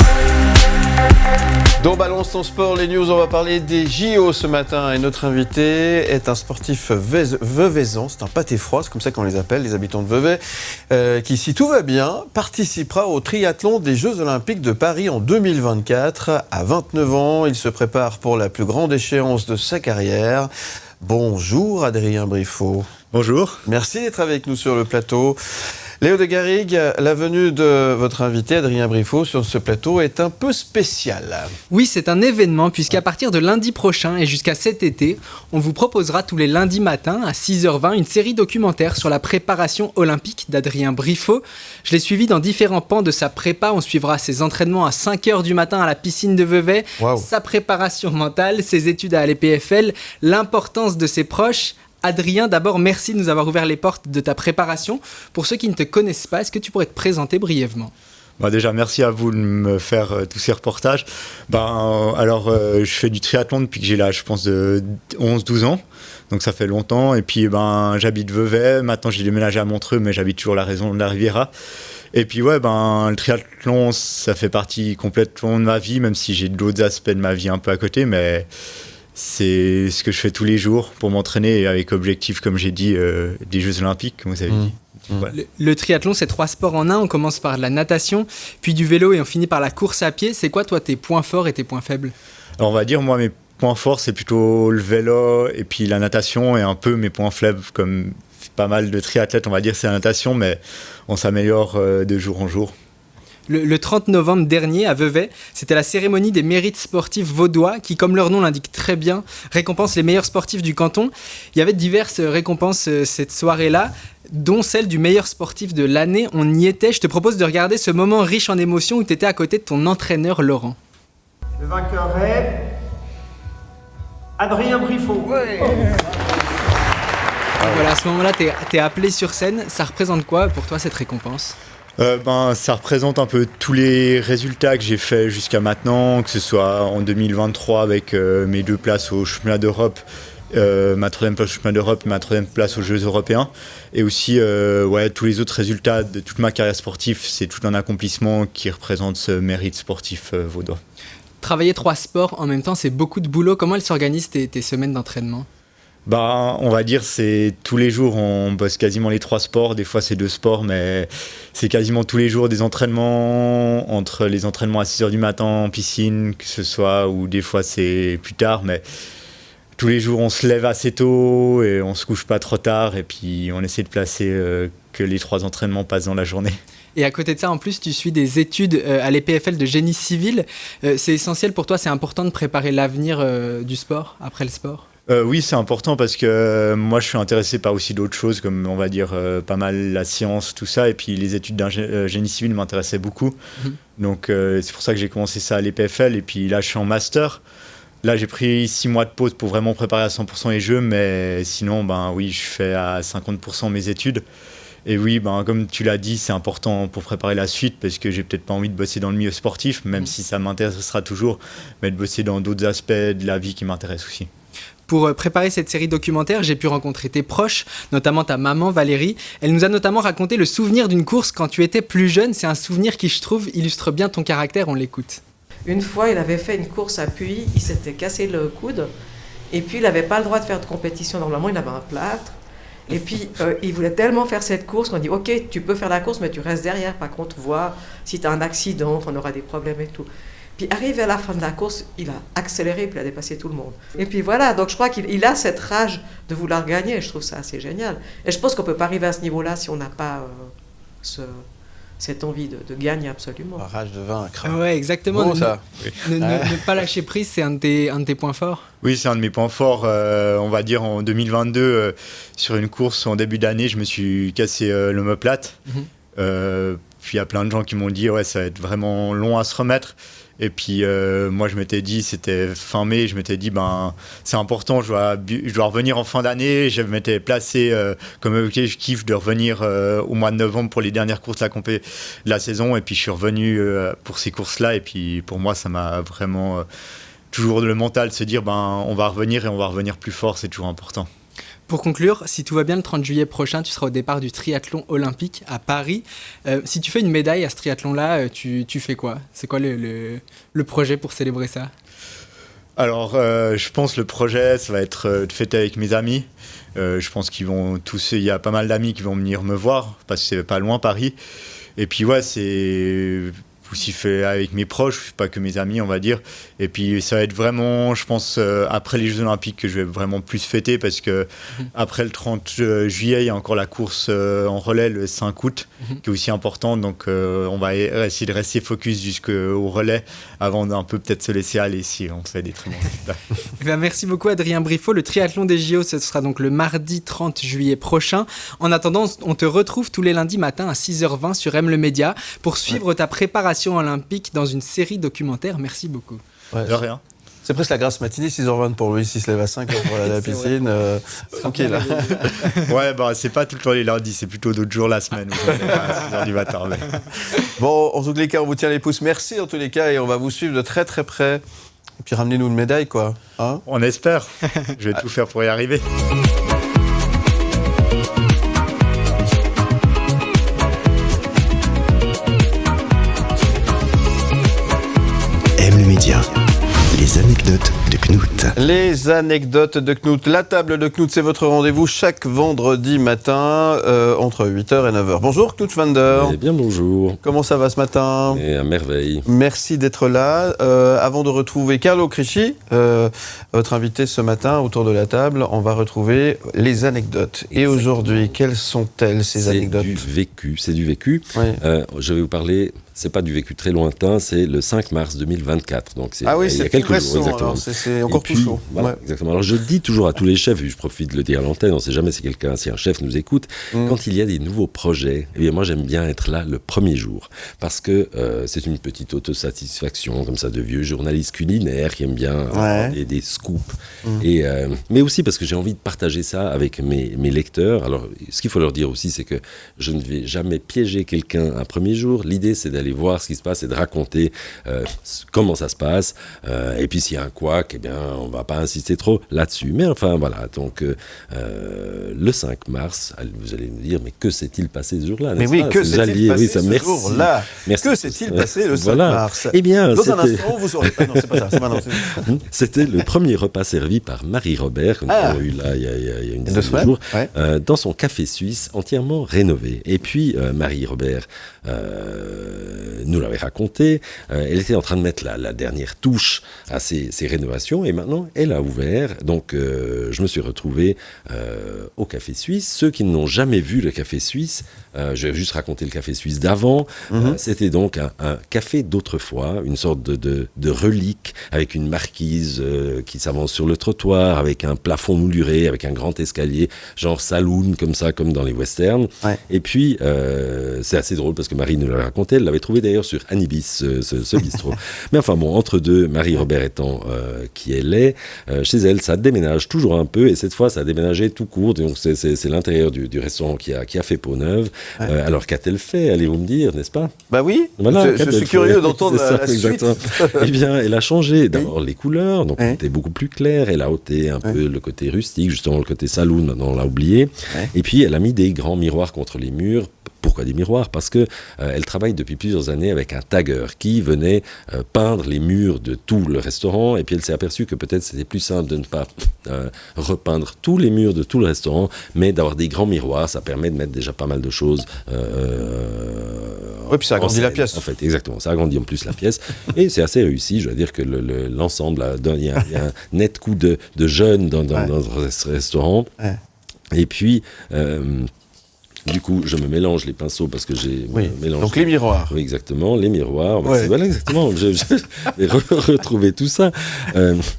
Dans Balance ton sport, les news, on va parler des JO ce matin. Et notre invité est un sportif veuvaisan, c'est un pâté froid, c'est comme ça qu'on les appelle, les habitants de Vevey, qui, si tout va bien, participera au triathlon des Jeux Olympiques de Paris en 2024. À 29 ans, il se prépare pour la plus grande échéance de sa carrière. Bonjour Adrien Briffaut. Bonjour. Merci d'être avec nous sur le plateau. Léo de Garrigue, la venue de votre invité Adrien Briffaut sur ce plateau est un peu spéciale. Oui, c'est un événement puisqu'à partir de lundi prochain et jusqu'à cet été, on vous proposera tous les lundis matins à 6h20 une série documentaire sur la préparation olympique d'Adrien Briffaut. Je l'ai suivi dans différents pans de sa prépa. On suivra ses entraînements à 5h du matin à la piscine de Vevey, sa préparation mentale, ses études à l'EPFL, l'importance de ses proches. Adrien, d'abord, merci de nous avoir ouvert les portes de ta préparation. Pour ceux qui ne te connaissent pas, est-ce que tu pourrais te présenter brièvement ? Déjà, merci à vous de me faire tous ces reportages. Je fais du triathlon depuis que j'ai l'âge, je pense, de 11-12 ans. Donc ça fait longtemps. Et puis, j'habite Vevey. Maintenant, j'ai déménagé à Montreux, mais j'habite toujours la région de la Riviera. Et puis, le triathlon, ça fait partie complètement de ma vie, même si j'ai d'autres aspects de ma vie un peu à côté, mais c'est ce que je fais tous les jours pour m'entraîner avec objectif, comme j'ai dit, des Jeux Olympiques, comme vous avez dit. Ouais. Le triathlon, c'est 3 sports en un. On commence par la natation, puis du vélo et on finit par la course à pied. C'est quoi, toi, tes points forts et tes points faibles ? Alors, on va dire, moi, mes points forts, c'est plutôt le vélo et puis la natation, et un peu mes points faibles, comme pas mal de triathlètes, on va dire, c'est la natation, mais on s'améliore de jour en jour. Le 30 novembre dernier, à Vevey, c'était la cérémonie des mérites sportifs vaudois qui, comme leur nom l'indique très bien, récompense les meilleurs sportifs du canton. Il y avait diverses récompenses cette soirée-là, dont celle du meilleur sportif de l'année. On y était. Je te propose de regarder ce moment riche en émotions où tu étais à côté de ton entraîneur Laurent. Le vainqueur est Adrien Briffaut. Ouais. Voilà, à ce moment-là, t'es appelé sur scène. Ça représente quoi pour toi cette récompense ? Ça représente un peu tous les résultats que j'ai faits jusqu'à maintenant, que ce soit en 2023 avec mes 2 places au championnat d'Europe, ma 3e place au championnat d'Europe, ma 3e place aux Jeux européens, et aussi tous les autres résultats de toute ma carrière sportive. C'est tout un accomplissement qui représente ce mérite sportif vaudois. Travailler 3 sports en même temps, c'est beaucoup de boulot. Comment elles s'organisent tes semaines d'entraînement ? On va dire c'est tous les jours, on bosse quasiment les 3 sports, des fois c'est 2 sports, mais c'est quasiment tous les jours des entraînements, entre les entraînements à 6h du matin en piscine, que ce soit, ou des fois c'est plus tard, mais tous les jours on se lève assez tôt et on se couche pas trop tard, et puis on essaie de placer que les 3 entraînements passent dans la journée. Et à côté de ça, en plus, tu suis des études à l'EPFL de génie civil. C'est essentiel pour toi, c'est important de préparer l'avenir du sport, après le sport ? Oui, c'est important parce que moi je suis intéressé par aussi d'autres choses, comme on va dire pas mal la science, tout ça, et puis les études d'un génie civil m'intéressaient beaucoup. Donc c'est pour ça que j'ai commencé ça à l'EPFL, et puis là je suis en master. Là j'ai pris 6 mois de pause pour vraiment préparer à 100% les jeux, mais sinon oui, je fais à 50% mes études. Et oui, comme tu l'as dit, c'est important pour préparer la suite, parce que j'ai peut-être pas envie de bosser dans le milieu sportif, même si ça m'intéressera toujours, mais de bosser dans d'autres aspects de la vie qui m'intéressent aussi. Pour préparer cette série documentaire, j'ai pu rencontrer tes proches, notamment ta maman Valérie. Elle nous a notamment raconté le souvenir d'une course quand tu étais plus jeune. C'est un souvenir qui, je trouve, illustre bien ton caractère. On l'écoute. Une fois, il avait fait une course à Puy, il s'était cassé le coude, et puis il n'avait pas le droit de faire de compétition. Normalement, il avait un plâtre. Et puis, il voulait tellement faire cette course qu'on dit « Ok, tu peux faire la course, mais tu restes derrière. Par contre, voir si tu as un accident, on aura des problèmes et tout. » Puis arrivé à la fin de la course, il a accéléré, puis il a dépassé tout le monde. Et puis voilà, donc je crois qu'il a cette rage de vouloir gagner, et je trouve ça assez génial. Et je pense qu'on ne peut pas arriver à ce niveau-là si on n'a pas cette envie de gagner absolument. La rage de vaincre. Ouais, exactement. Bon, ça. Ne pas lâcher prise, c'est un de tes points forts. Oui, c'est un de mes points forts. On va dire en 2022, sur une course en début d'année, je me suis cassé l'omoplate. Puis il y a plein de gens qui m'ont dit ouais, ça va être vraiment long à se remettre. Et puis moi je m'étais dit, c'était fin mai, je m'étais dit c'est important, je dois revenir en fin d'année. Je m'étais placé comme ok, je kiffe de revenir au mois de novembre pour les dernières courses de la saison. Et puis je suis revenu pour ces courses-là. Et puis pour moi ça m'a vraiment toujours le mental, se dire on va revenir et on va revenir plus fort, c'est toujours important. Pour conclure, si tout va bien, le 30 juillet prochain, tu seras au départ du triathlon olympique à Paris. Si tu fais une médaille à ce triathlon-là, tu fais quoi ? C'est quoi le projet pour célébrer ça ? Alors, je pense le projet, ça va être de fêter avec mes amis. Je pense qu'ils vont tous... Il y a pas mal d'amis qui vont venir me voir, parce que c'est pas loin, Paris. Et puis, ouais, c'est... aussi fait avec mes proches, pas que mes amis, on va dire. Et puis ça va être vraiment, je pense, après les Jeux Olympiques que je vais vraiment plus fêter, parce que après le 30 juillet, il y a encore la course en relais le 5 août, qui est aussi importante. Donc on va essayer de rester focus jusqu'au relais avant d'un peu peut-être se laisser aller si on fait des très bons résultats. Merci beaucoup Adrien Briffaut. Le triathlon des JO, ce sera donc le mardi 30 juillet prochain. En attendant, on te retrouve tous les lundis matins à 6h20 sur M le Média pour suivre ta préparation olympique dans une série documentaire. Merci beaucoup. Ouais, de rien. C'est presque la grasse matinée, 6h20 pour lui, s'il se lève à 5h pour aller à la piscine. Tranquille. Ouais, c'est pas tout le temps les lundis, c'est plutôt d'autres jours la semaine. À 6h du matin. Mais... Bon, en tous les cas, on vous tient les pouces. Merci en tous les cas et on va vous suivre de très très près. Et puis ramenez-nous une médaille, quoi. Hein ? On espère. Je vais tout faire pour y arriver. Média. Les anecdotes de Knut. Les anecdotes de Knut. La table de Knut, c'est votre rendez-vous chaque vendredi matin entre 8h et 9h. Bonjour Knut Vander. Eh bien bonjour. Comment ça va ce matin ? Et à merveille. Merci d'être là. Avant de retrouver Carlo Crisci, votre invité ce matin autour de la table, on va retrouver les anecdotes. Exactement. Et aujourd'hui, quelles sont-elles ces anecdotes ? C'est du vécu. Oui. Je vais vous parler... C'est pas du vécu très lointain, c'est le 5 mars 2024. Donc c'est il y a quelques jours, exactement. Alors c'est encore plus chaud. Voilà, exactement. Alors je dis toujours à tous les chefs, et je profite de le dire à l'antenne, on ne sait jamais si un chef nous écoute, quand il y a des nouveaux projets, eh bien moi j'aime bien être là le premier jour, parce que c'est une petite autosatisfaction comme ça de vieux journalistes culinaires qui aiment bien avoir des scoops, mais aussi parce que j'ai envie de partager ça avec mes lecteurs. Alors ce qu'il faut leur dire aussi, c'est que je ne vais jamais piéger quelqu'un un premier jour. L'idée c'est d'aller voir ce qui se passe et de raconter comment ça se passe. Et puis s'il y a un couac, eh bien, on ne va pas insister trop là-dessus. Mais enfin, voilà. Donc, le 5 mars, vous allez nous dire, mais que s'est-il passé ce jour-là ? Mais oui, que s'est-il passé ce jour-là ? Que s'est-il passé le 5 mars ? Eh bien, dans un instant, vous saurez pas. Non, c'est pas ça. C'est maintenant. C'était le premier repas servi par Marie Robert, comme on a eu là il y a une dizaine de jours, dans son café suisse entièrement rénové. Et puis, Marie Robert nous l'avait raconté, elle était en train de mettre la dernière touche à ces rénovations et maintenant elle a ouvert, donc je me suis retrouvé au Café Suisse. Ceux qui n'ont jamais vu le Café Suisse, je vais juste raconter le Café Suisse d'avant, c'était donc un café d'autrefois, une sorte de relique avec une marquise qui s'avance sur le trottoir, avec un plafond mouluré, avec un grand escalier, genre saloon comme ça, comme dans les westerns. Et puis c'est assez drôle parce que Marie nous l'a raconté, elle l'avait trouvé d'ailleurs sur Anibis, ce bistrot. Mais enfin bon, entre deux, Marie-Robert étant qui elle est, chez elle, ça déménage toujours un peu, et cette fois, ça a déménagé tout court, donc c'est l'intérieur du restaurant qui a fait peau neuve. Alors, qu'a-t-elle fait, allez-vous me dire, n'est-ce pas ? Bah oui, voilà, je suis curieux d'entendre la suite. Eh bien, elle a changé d'abord les couleurs, donc elle était beaucoup plus claire, elle a ôté un peu le côté rustique, justement le côté saloon, maintenant on l'a oublié, et puis elle a mis des grands miroirs contre les murs. Pourquoi des miroirs ? Parce que elle travaille depuis plusieurs années avec un tagueur qui venait peindre les murs de tout le restaurant, et puis elle s'est aperçue que peut-être c'était plus simple de ne pas repeindre tous les murs de tout le restaurant, mais d'avoir des grands miroirs. Ça permet de mettre déjà pas mal de choses. Oui, puis ça agrandit la pièce. En fait, exactement, ça agrandit en plus la pièce, et c'est assez réussi. Je veux dire que l'ensemble, il y a un net coup de jeunes dans ce restaurant. Et puis Du coup, je me mélange les pinceaux parce que j'ai mélangé. Donc les miroirs. Oui, exactement, les miroirs. Voilà, exactement. J'ai retrouvé tout ça.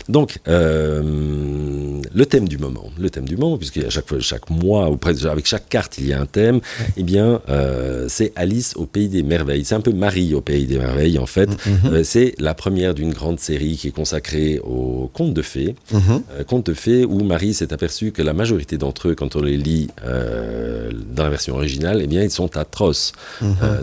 Donc, le thème du moment, puisqu'à chaque mois, ou presque avec chaque carte, il y a un thème. Eh bien, c'est Alice au pays des merveilles. C'est un peu Marie au pays des merveilles, en fait. C'est la première d'une grande série qui est consacrée aux contes de fées. Contes de fées où Marie s'est aperçue que la majorité d'entre eux, quand on les lit dans la version originale, eh bien, ils sont atroces.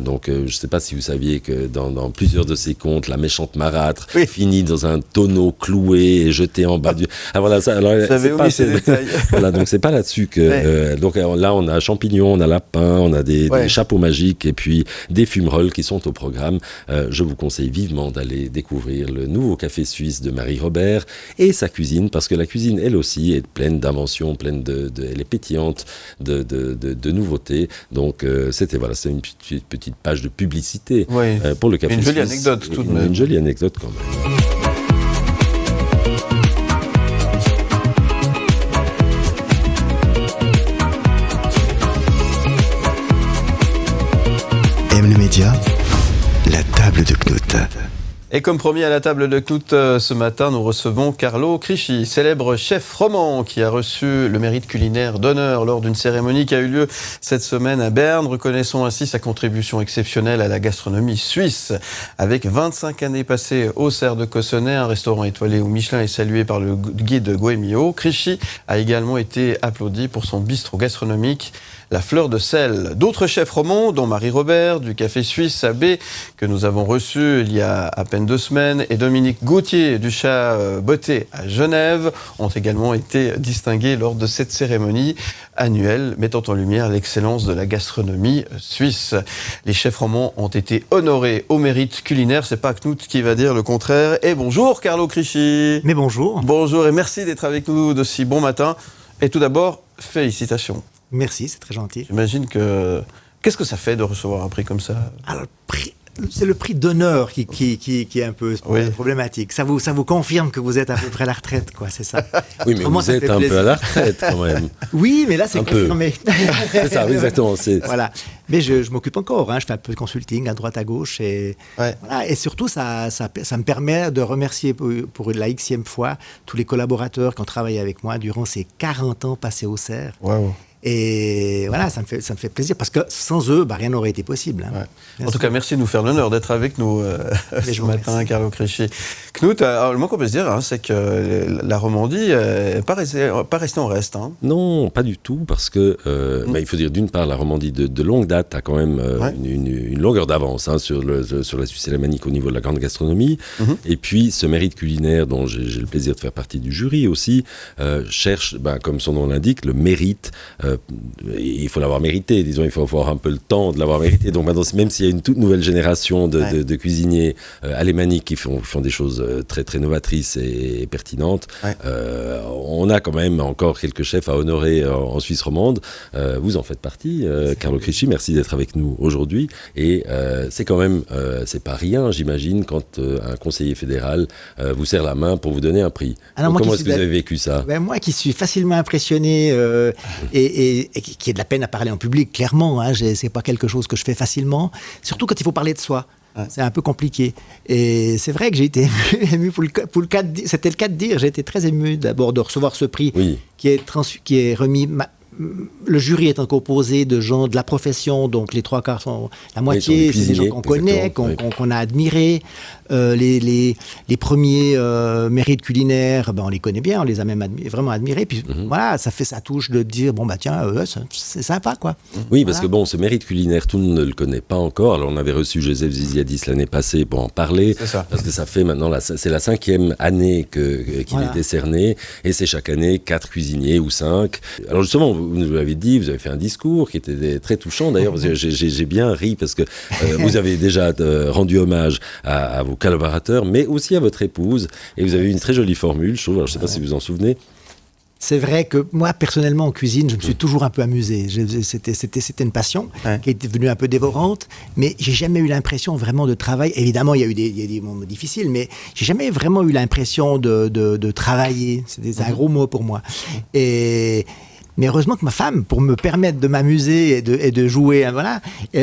Donc, je ne sais pas si vous saviez que dans plusieurs de ces contes, la méchante marâtre finit dans un tonneau cloué et jeté en bas du... Ah, voilà, ça, alors, j'avais oublié ces détails. Voilà, donc c'est pas là-dessus que... donc là, on a champignons, on a lapin, on a des chapeaux magiques et puis des fumerolles qui sont au programme. Je vous conseille vivement d'aller découvrir le nouveau café suisse de Marie Robert et sa cuisine, parce que la cuisine, elle aussi, est pleine d'inventions, elle est pétillante de nouveautés. Donc, c'est une petite page de publicité pour le café suisse. Une jolie anecdote, tout de même. Une jolie anecdote, quand même. Le média, la table de Knut. Et comme promis à la table de Knut, ce matin, nous recevons Carlo Crisci, célèbre chef roman qui a reçu le mérite culinaire d'honneur lors d'une cérémonie qui a eu lieu cette semaine à Berne. Reconnaissons ainsi sa contribution exceptionnelle à la gastronomie suisse. Avec 25 années passées au Cerf de Cossonay, un restaurant étoilé au Michelin et salué par le guide Goemio, Crisci a également été applaudi pour son bistrot gastronomique La Fleur de Sel. D'autres chefs romans, dont Marie Robert, du Café Suisse à B, que nous avons reçu il y a à peine 2 semaines, et Dominique Gauthier du Chat Beauté à Genève, ont également été distingués lors de cette cérémonie annuelle mettant en lumière l'excellence de la gastronomie suisse. Les chefs romans ont été honorés au mérite culinaire. C'est pas Knut qui va dire le contraire. Et bonjour Carlo Crisci. Mais bonjour. Bonjour et merci d'être avec nous de si bon matin. Et tout d'abord, félicitations. Merci, c'est très gentil. J'imagine que... Qu'est-ce que ça fait de recevoir un prix comme ça ? Alors, c'est le prix d'honneur qui est un peu problématique. Ça vous confirme que vous êtes à peu près à la retraite, quoi, c'est ça. Oui, mais vous êtes un peu à la retraite, quand même. Oui, mais là, c'est confirmé. C'est ça, exactement. Voilà. Mais je m'occupe encore, je fais un peu de consulting à droite, à gauche. Et, voilà. Et surtout, ça me permet de remercier pour la Xème fois tous les collaborateurs qui ont travaillé avec moi durant ces 40 ans passés au Cerf. Wow. Et voilà, ça me fait plaisir parce que sans eux, rien n'aurait été possible. En tout cas, merci de nous faire l'honneur d'être avec nous ce matin, Carlo Crisci. Knut, le moins qu'on peut se dire, c'est que la Romandie n'est pas restée en reste. Non, pas du tout, parce que il faut dire d'une part, la Romandie de longue date a quand même une longueur d'avance sur la Suisse alémanique au niveau de la grande gastronomie. Et puis, ce mérite culinaire dont j'ai le plaisir de faire partie du jury aussi, cherche, comme son nom l'indique, le mérite. Il faut l'avoir mérité, disons, il faut avoir un peu le temps de l'avoir mérité. Donc maintenant, même s'il y a une toute nouvelle génération de cuisiniers alémaniques qui font des choses très, très novatrices et pertinentes, on a quand même encore quelques chefs à honorer en Suisse romande. Vous en faites partie, Carlo Crisci, merci d'être avec nous aujourd'hui. Et c'est quand même, c'est pas rien, j'imagine, quand un conseiller fédéral vous serre la main pour vous donner un prix. Alors, comment est-ce que vous avez vécu ça ? Moi qui suis facilement impressionné et qui ai de la peine à parler en public, clairement, c'est pas quelque chose que je fais facilement, surtout quand il faut parler de soi. C'est un peu compliqué. Et c'est vrai que j'ai été ému c'était le cas de dire, j'ai été très ému d'abord de recevoir ce prix qui est remis... Le jury étant composé de gens de la profession, donc les 3/4 sont la moitié, c'est des gens qu'on connaît, qu'on a admirés. Les premiers mérites culinaires, on les connaît bien, on les a même vraiment admirés. Puis voilà, ça touche de dire tiens, c'est sympa, quoi. Oui, parce que ce mérite culinaire, tout le monde ne le connaît pas encore. Alors on avait reçu Joseph Ziziadis l'année passée pour en parler, parce que ça fait maintenant c'est la 5e année qu'il est décerné, et c'est chaque année 4 cuisiniers ou 5. Alors justement, vous nous l'avez dit, vous avez fait un discours qui était très touchant d'ailleurs, parce que j'ai bien ri, parce que vous avez déjà rendu hommage à vos collaborateurs, mais aussi à votre épouse, et vous avez eu une très jolie formule, je trouve. Alors, je ne sais pas si vous en souvenez. C'est vrai que moi, personnellement, en cuisine, je me suis toujours un peu amusé. C'était une passion qui est devenue un peu dévorante, mais j'ai jamais eu l'impression vraiment de travail. Évidemment, il y a eu des moments difficiles, mais j'ai jamais vraiment eu l'impression de travailler. C'est un gros mot pour moi. Et Mais heureusement que ma femme, pour me permettre de m'amuser et de jouer, voilà,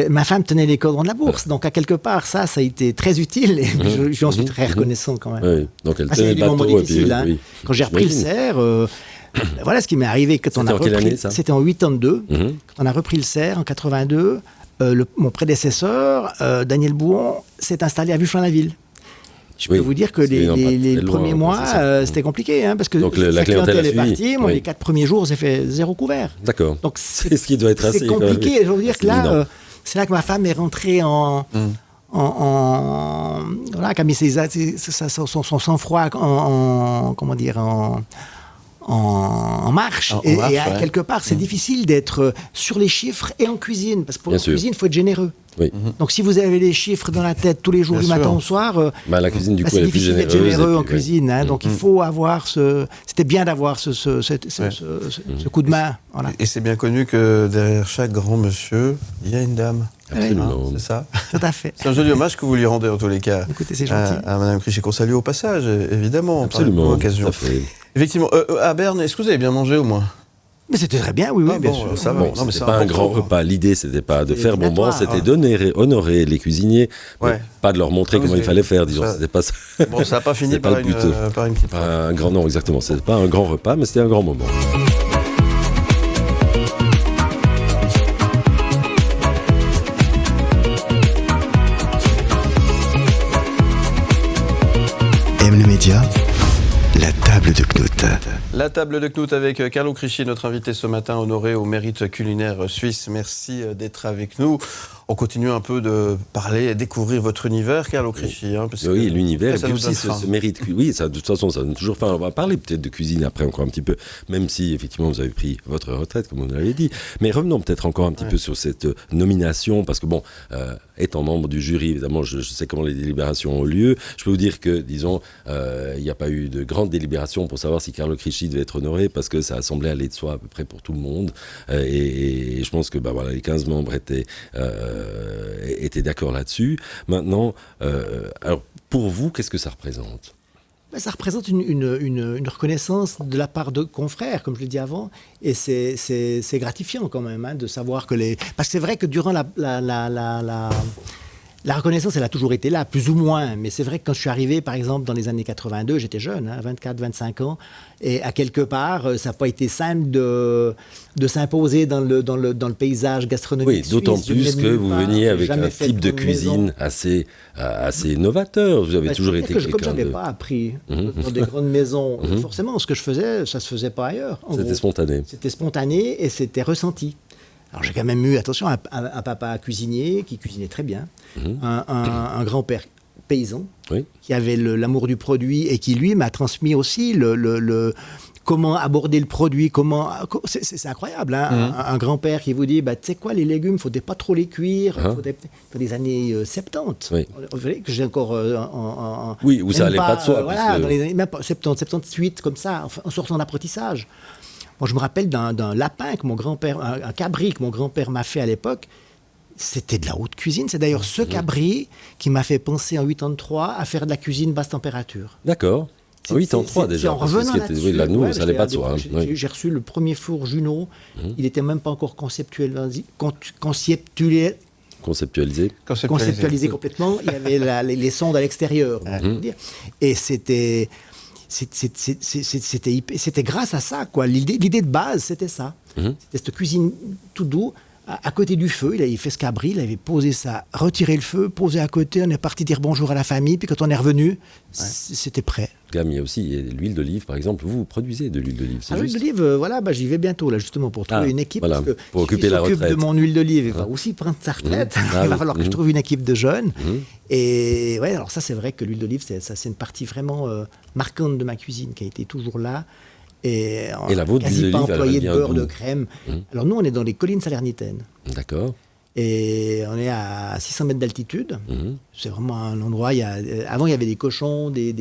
ma femme tenait les cordons de la bourse. Donc, à quelque part, ça a été très utile et je suis ensuite très reconnaissant quand même. Oui. Donc, elle tenait le bateau. Difficile, hein. Quand j'ai repris le cerf, voilà ce qui m'est arrivé. Quand on a repris, année, ça c'était en 82. Quand on a repris le cerf en 82, mon prédécesseur, Daniel Bouon, s'est installé à Vufflin-la-Ville. Je peux vous dire que les premiers mois, c'était compliqué, hein, parce que la clientèle est partie. Moi, les 4 premiers jours, j'ai fait 0 couvert. D'accord. Donc c'est ce qui doit être assez. C'est compliqué. Je veux dire que là, c'est là que ma femme est rentrée voilà, qui a mis son sang-froid comment dire, en marche. Et quelque part, c'est difficile d'être sur les chiffres et en cuisine, parce que pour la cuisine, il faut être généreux. Oui. Donc si vous avez les chiffres dans la tête tous les jours, du matin au soir, la cuisine du coup c'est elle est plus difficile d'être généreuse généreux en cuisine. Hein, donc il faut avoir c'était bien d'avoir ce coup de main. Voilà. Et c'est bien connu que derrière chaque grand monsieur, il y a une dame. Absolument. C'est ça. Tout à fait. C'est un joli hommage que vous lui rendez en tous les cas. Écoutez, c'est gentil. À Madame Crichet, qu'on salue au passage, évidemment. Absolument. Par l'occasion. Effectivement. À Berne, est-ce que vous avez bien mangé au moins? Mais c'était très bien, oui, bien sûr. Ça va. Bon, c'était pas un grand repas. L'idée, c'était pas de faire bonbon, c'était d'honorer les cuisiniers, pas de leur montrer comment il fallait faire. Disons, c'était pas ça. Bon, ça n'a pas fini par une petite. Un grand non, exactement. C'était pas un grand repas, mais c'était un grand moment. M le média, la table de Knut. La table de Knut avec Carlo Crichet, notre invité ce matin, honoré au mérite culinaire suisse. Merci d'être avec nous. On continue un peu de parler et découvrir votre univers, Carlo Crichet. Hein, oui, l'univers, et puis aussi ce mérite. Oui, ça, de toute façon, ça donne toujours faim. On va parler peut-être de cuisine après encore un petit peu, même si effectivement vous avez pris votre retraite, comme vous l'avez dit. Mais revenons peut-être encore un petit peu sur cette nomination, parce que bon, étant membre du jury, évidemment, je sais comment les délibérations ont lieu. Je peux vous dire que, disons, il n'y a pas eu de grande délibération pour savoir si Carlo Crichet devait être honoré, parce que ça a semblé aller de soi à peu près pour tout le monde. Et je pense que voilà, les 15 membres étaient d'accord là-dessus. Maintenant, alors pour vous, qu'est-ce que ça représente ? Ça représente une reconnaissance de la part de confrères, comme je l'ai dit avant, et c'est gratifiant quand même, hein, de savoir que parce que c'est vrai que durant la reconnaissance, elle a toujours été là, plus ou moins. Mais c'est vrai que quand je suis arrivé, par exemple, dans les années 82, j'étais jeune, hein, 24, 25 ans. Et à quelque part, ça n'a pas été simple de s'imposer dans le paysage gastronomique. Oui, d'autant plus que vous veniez avec un type de cuisine assez novateur. Vous avez toujours été quelqu'un comme je n'avais pas appris dans des grandes maisons, forcément, ce que je faisais, ça ne se faisait pas ailleurs. C'était spontané. C'était spontané et c'était ressenti. Alors j'ai quand même eu, attention, un papa cuisinier qui cuisinait très bien, un grand-père paysan qui avait l'amour du produit et qui, lui, m'a transmis aussi comment aborder le produit, c'est incroyable, hein, un grand-père qui vous dit, tu sais quoi, les légumes, il ne faut pas trop les cuire, dans les années 70, vous voyez que j'ai encore... oui, où ça n'allait pas de soi. Voilà, dans les années 70, 78, comme ça, en sortant d'apprentissage. Moi, je me rappelle d'un lapin que mon grand-père, un cabri que mon grand-père m'a fait à l'époque. C'était de la haute cuisine. C'est d'ailleurs ce cabri qui m'a fait penser en 83 à faire de la cuisine basse température. D'accord. En 83 déjà. C'est en revenant là-dessus. Là, nous, ça n'allait pas de soi. J'ai reçu le premier four Junot. Il n'était même pas encore conceptualisé complètement. Il y avait les sondes à l'extérieur. Et c'était grâce à ça, quoi. L'idée de base, c'était ça. C'était cette cuisine tout doux, à côté du feu. Il avait fait ce cabri, il avait posé ça, retiré le feu, posé à côté, on est parti dire bonjour à la famille, puis quand on est revenu, c'était prêt. Il y a aussi l'huile d'olive, par exemple. Vous produisez de l'huile d'olive, c'est juste. L'huile d'olive, j'y vais bientôt, là, justement, pour trouver une équipe. Voilà, parce que pour occuper la retraite. de mon huile d'olive, il va aussi prendre sa retraite. Il va falloir que je trouve une équipe de jeunes. Et ouais, alors ça, c'est vrai que l'huile d'olive, c'est une partie vraiment marquante de ma cuisine qui a été toujours là. Et la vôtre, quasi pas employé de beurre, d'où de crème. Alors nous, on est dans les collines salernitaines. D'accord. Et on est à 600 mètres d'altitude. C'est vraiment un endroit. Avant, il y avait des cochons, des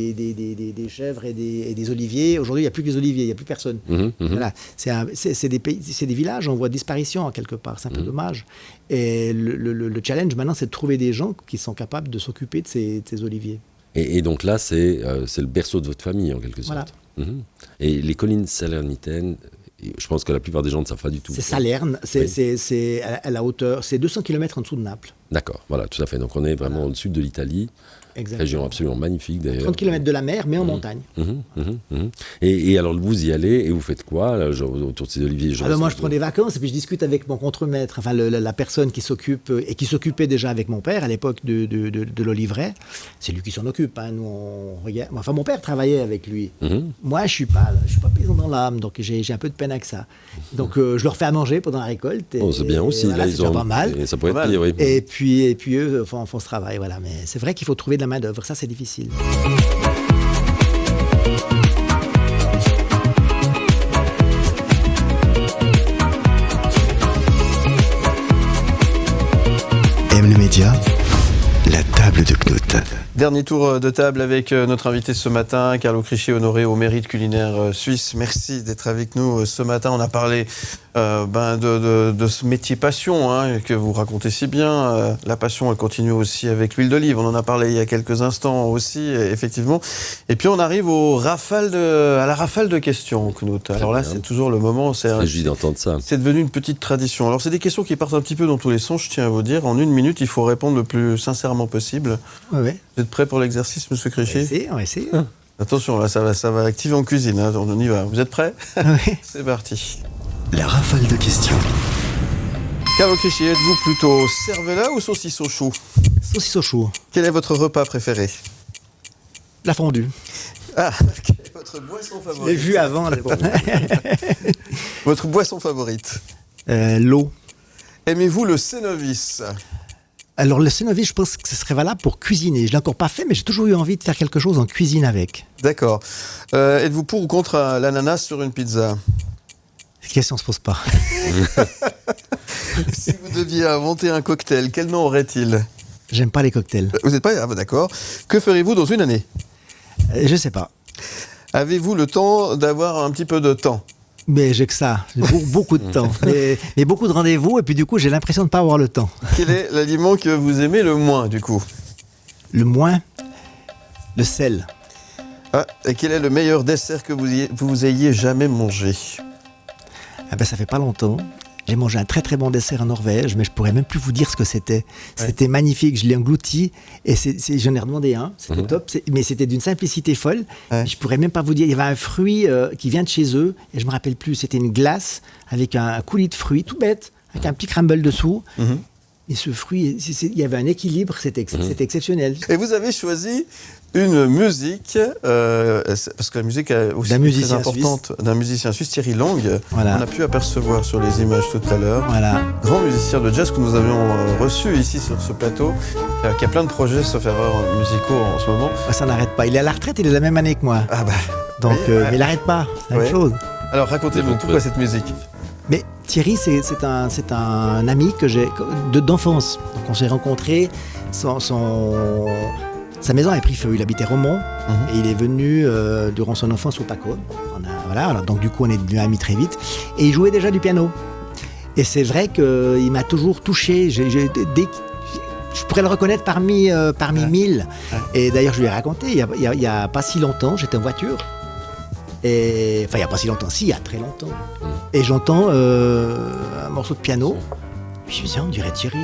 chèvres et des oliviers. Aujourd'hui, il n'y a plus que des oliviers, il n'y a plus personne. Voilà. C'est des villages en voie de disparition, en quelque part. C'est un peu dommage. Et le challenge maintenant, c'est de trouver des gens qui sont capables de s'occuper de ces oliviers. Et donc là, c'est le berceau de votre famille, en quelque sorte. Voilà. Et les collines salernitaines, je pense que la plupart des gens ne savent pas du tout. C'est Salerne, c'est à la hauteur, c'est 200 km en dessous de Naples. D'accord, voilà, tout à fait. Donc on est vraiment au sud de l'Italie. Exactement. Région absolument magnifique d'ailleurs. 30 km de la mer, mais en montagne. Et alors vous y allez et vous faites quoi là, autour de ces oliviers? Alors moi je prends des vacances et puis je discute avec mon contremaître, enfin la personne qui s'occupe et qui s'occupait déjà avec mon père à l'époque de l'oliveraie. C'est lui qui s'en occupe. Hein. Nous on regarde. Enfin mon père travaillait avec lui. Moi je suis pas paysan dans l'âme, donc j'ai un peu de peine avec ça. Donc je leur fais à manger pendant la récolte. C'est bien aussi. Voilà, là, ils ont pas mal. Et ça pourrait être pire, oui. Et puis eux font ce travail, voilà. Mais c'est vrai qu'il faut trouver de la main d'œuvre. Ça c'est difficile. M le Média, la table de Knut. Dernier tour de table avec notre invité ce matin, Carlo Crisci, honoré au mérite culinaire suisse. Merci d'être avec nous ce matin. On a parlé de ce métier passion que vous racontez si bien. La passion, elle continue aussi avec l'huile d'olive. On en a parlé il y a quelques instants aussi, effectivement. Et puis on arrive à la rafale de questions, Knut. Alors là, c'est toujours le moment. C'est réjouis d'entendre ça. C'est devenu une petite tradition. Alors c'est des questions qui partent un petit peu dans tous les sens, je tiens à vous dire. En 1 minute, il faut répondre le plus sincèrement possible. Ouais. Vous êtes prêt pour l'exercice, monsieur Crisci? On va essayer. Attention, là, ça va activer en cuisine. Hein. On y va. Vous êtes prêts? Oui. C'est parti. La rafale de questions. Carlo Crisci, êtes-vous plutôt cervelas ou saucisse au chou? Saucisse au chou. Quel est votre repas préféré? La fondue. Ah, quelle est votre boisson favorite? Je l'ai vu avant. Votre boisson favorite? L'eau. Aimez-vous le cénovis? Alors le cénovis, je pense que ce serait valable pour cuisiner. Je ne l'ai encore pas fait, mais j'ai toujours eu envie de faire quelque chose en cuisine avec. D'accord. Êtes-vous pour ou contre l'ananas sur une pizza? Cette question ne se pose pas. Si vous deviez inventer un cocktail, quel nom aurait-il? J'aime pas les cocktails. Vous n'êtes pas? Ah bah d'accord. Que ferez-vous dans une année? Je sais pas. Avez-vous le temps d'avoir un petit peu de temps? Mais j'ai que ça, j'ai beaucoup de temps. Mais beaucoup de rendez-vous, et puis du coup, j'ai l'impression de ne pas avoir le temps. Quel est l'aliment que vous aimez le moins, du coup? Le moins? Le sel. Ah, et quel est le meilleur dessert que vous ayez jamais mangé? Ah ben, ça fait pas longtemps. J'ai mangé un très très bon dessert en Norvège, mais je pourrais même plus vous dire ce que c'était. C'était magnifique, je l'ai englouti, et j'en ai redemandé un, c'était top, mais c'était d'une simplicité folle. Je pourrais même pas vous dire, il y avait un fruit qui vient de chez eux, et je me rappelle plus, c'était une glace avec un coulis de fruits, tout bête, avec un petit crumble dessous. Et ce fruit, il y avait un équilibre, c'était exceptionnel. Et vous avez choisi une musique, parce que la musique est aussi très importante, d'un musicien suisse, Thierry Lang. Voilà. On a pu apercevoir sur les images tout à l'heure. Voilà. Grand musicien de jazz que nous avions reçu ici sur ce plateau, qui a plein de projets, sauf erreur, musicaux en ce moment. Ça n'arrête pas. Il est à la retraite, il est de la même année que moi. Ah bah. Donc, mais il n'arrête pas, c'est la même chose. Alors racontez-nous, pourquoi cette musique? Mais Thierry, c'est un ami que j'ai d'enfance. Donc on s'est rencontrés. Sa maison avait pris feu. Il habitait Romont et il est venu durant son enfance au Paco. Alors, donc du coup, on est devenus amis très vite. Et il jouait déjà du piano. Et c'est vrai qu'il m'a toujours touché. Je pourrais le reconnaître parmi 1000. Et d'ailleurs, je lui ai raconté, il y a pas si longtemps, j'étais en voiture. Et, enfin, il n'y a pas si longtemps, si, il y a très longtemps. Et j'entends un morceau de piano. Puis je me dis, on dirait Thierry.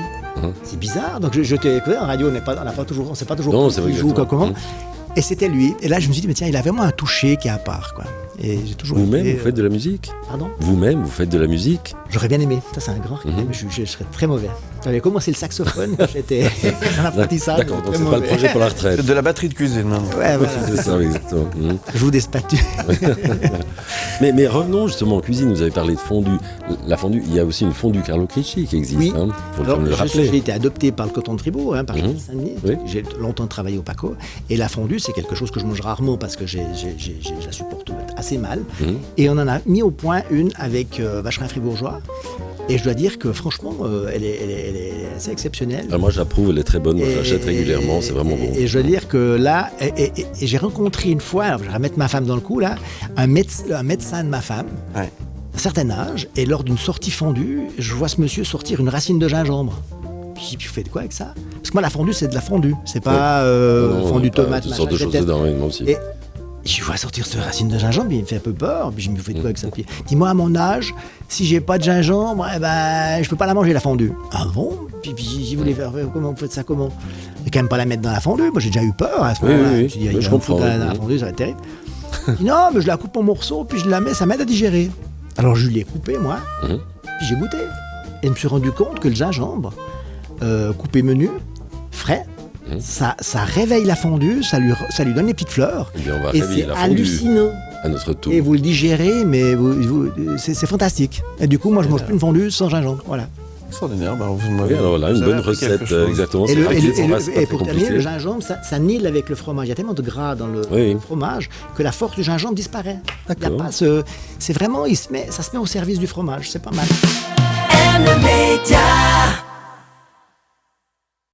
C'est bizarre. Donc je t'ai écouté en radio, on ne sait pas toujours qui joue, comment. Et c'était lui. Et là, je me suis dit, mais tiens, il a vraiment un toucher qui est à part, quoi. Et j'ai toujours Vous-même, vous faites de la musique? Pardon? Vous-même, vous faites de la musique? J'aurais bien aimé. Ça, c'est un grand regret, mais je serais très mauvais. J'avais commencé le saxophone quand j'étais en apprentissage. D'accord, donc c'est pas le projet pour la retraite. De la batterie de cuisine, maintenant. Ouais, voilà. C'est ça, exactement. Je joue des spatules. mais revenons justement en cuisine. Vous avez parlé de fondue. La fondue, il y a aussi une fondue Carlo Crisci qui existe. Oui. Faut le rappeler. J'ai été adopté par le coton de Tribord, par Saint-Denis. Oui. J'ai longtemps travaillé au Paco. Et la fondue, c'est quelque chose que je mange rarement parce que je la supporte assez mal. Et on en a mis au point une avec Vacherin Fribourgeois. Et je dois dire que franchement, elle est assez exceptionnelle. Moi, j'approuve, elle est très bonne. Moi, j'achète régulièrement, c'est vraiment bon. Et je dois dire que là, et j'ai rencontré une fois, alors je vais remettre ma femme dans le coup là, un médecin de ma femme, d'un certain âge, et lors d'une sortie fondue, je vois ce monsieur sortir une racine de gingembre. Puis je dis, vous faites quoi avec ça? Parce que moi, la fondue, c'est de la fondue. C'est pas fondue tomate, machin. Toutes sortes de choses dedans, moi aussi. Je vois sortir cette racine de gingembre, il me fait un peu peur. Puis je me fais de quoi avec ça? Puis, dis-moi, à mon âge, si j'ai pas de gingembre, je peux pas la manger, la fondue. Ah bon? Puis j'y voulais faire, comment vous faites ça, comment? Et quand même pas la mettre dans la fondue. Moi, j'ai déjà eu peur à ce moment-là. Oui, je comprends. Dans la fondue, ça va être terrible. Non, mais je la coupe en morceaux, puis je la mets, ça m'aide à digérer. Alors je l'ai coupé, moi, puis j'ai goûté. Et je me suis rendu compte que le gingembre, coupé menu, frais, ça réveille la fondue, ça lui donne les petites fleurs. Et, on va et c'est hallucinant. À notre tour. Et vous le digérez, mais c'est fantastique. Et du coup, moi, je mange plus une fondue sans gingembre. Voilà. Extraordinaire. Alors là, une bonne recette, exactement. Et pour terminer, le gingembre, ça nîle avec le fromage. Il y a tellement de gras dans le fromage que la force du gingembre disparaît. C'est vraiment, ça se met au service du fromage. C'est pas mal. M-Media.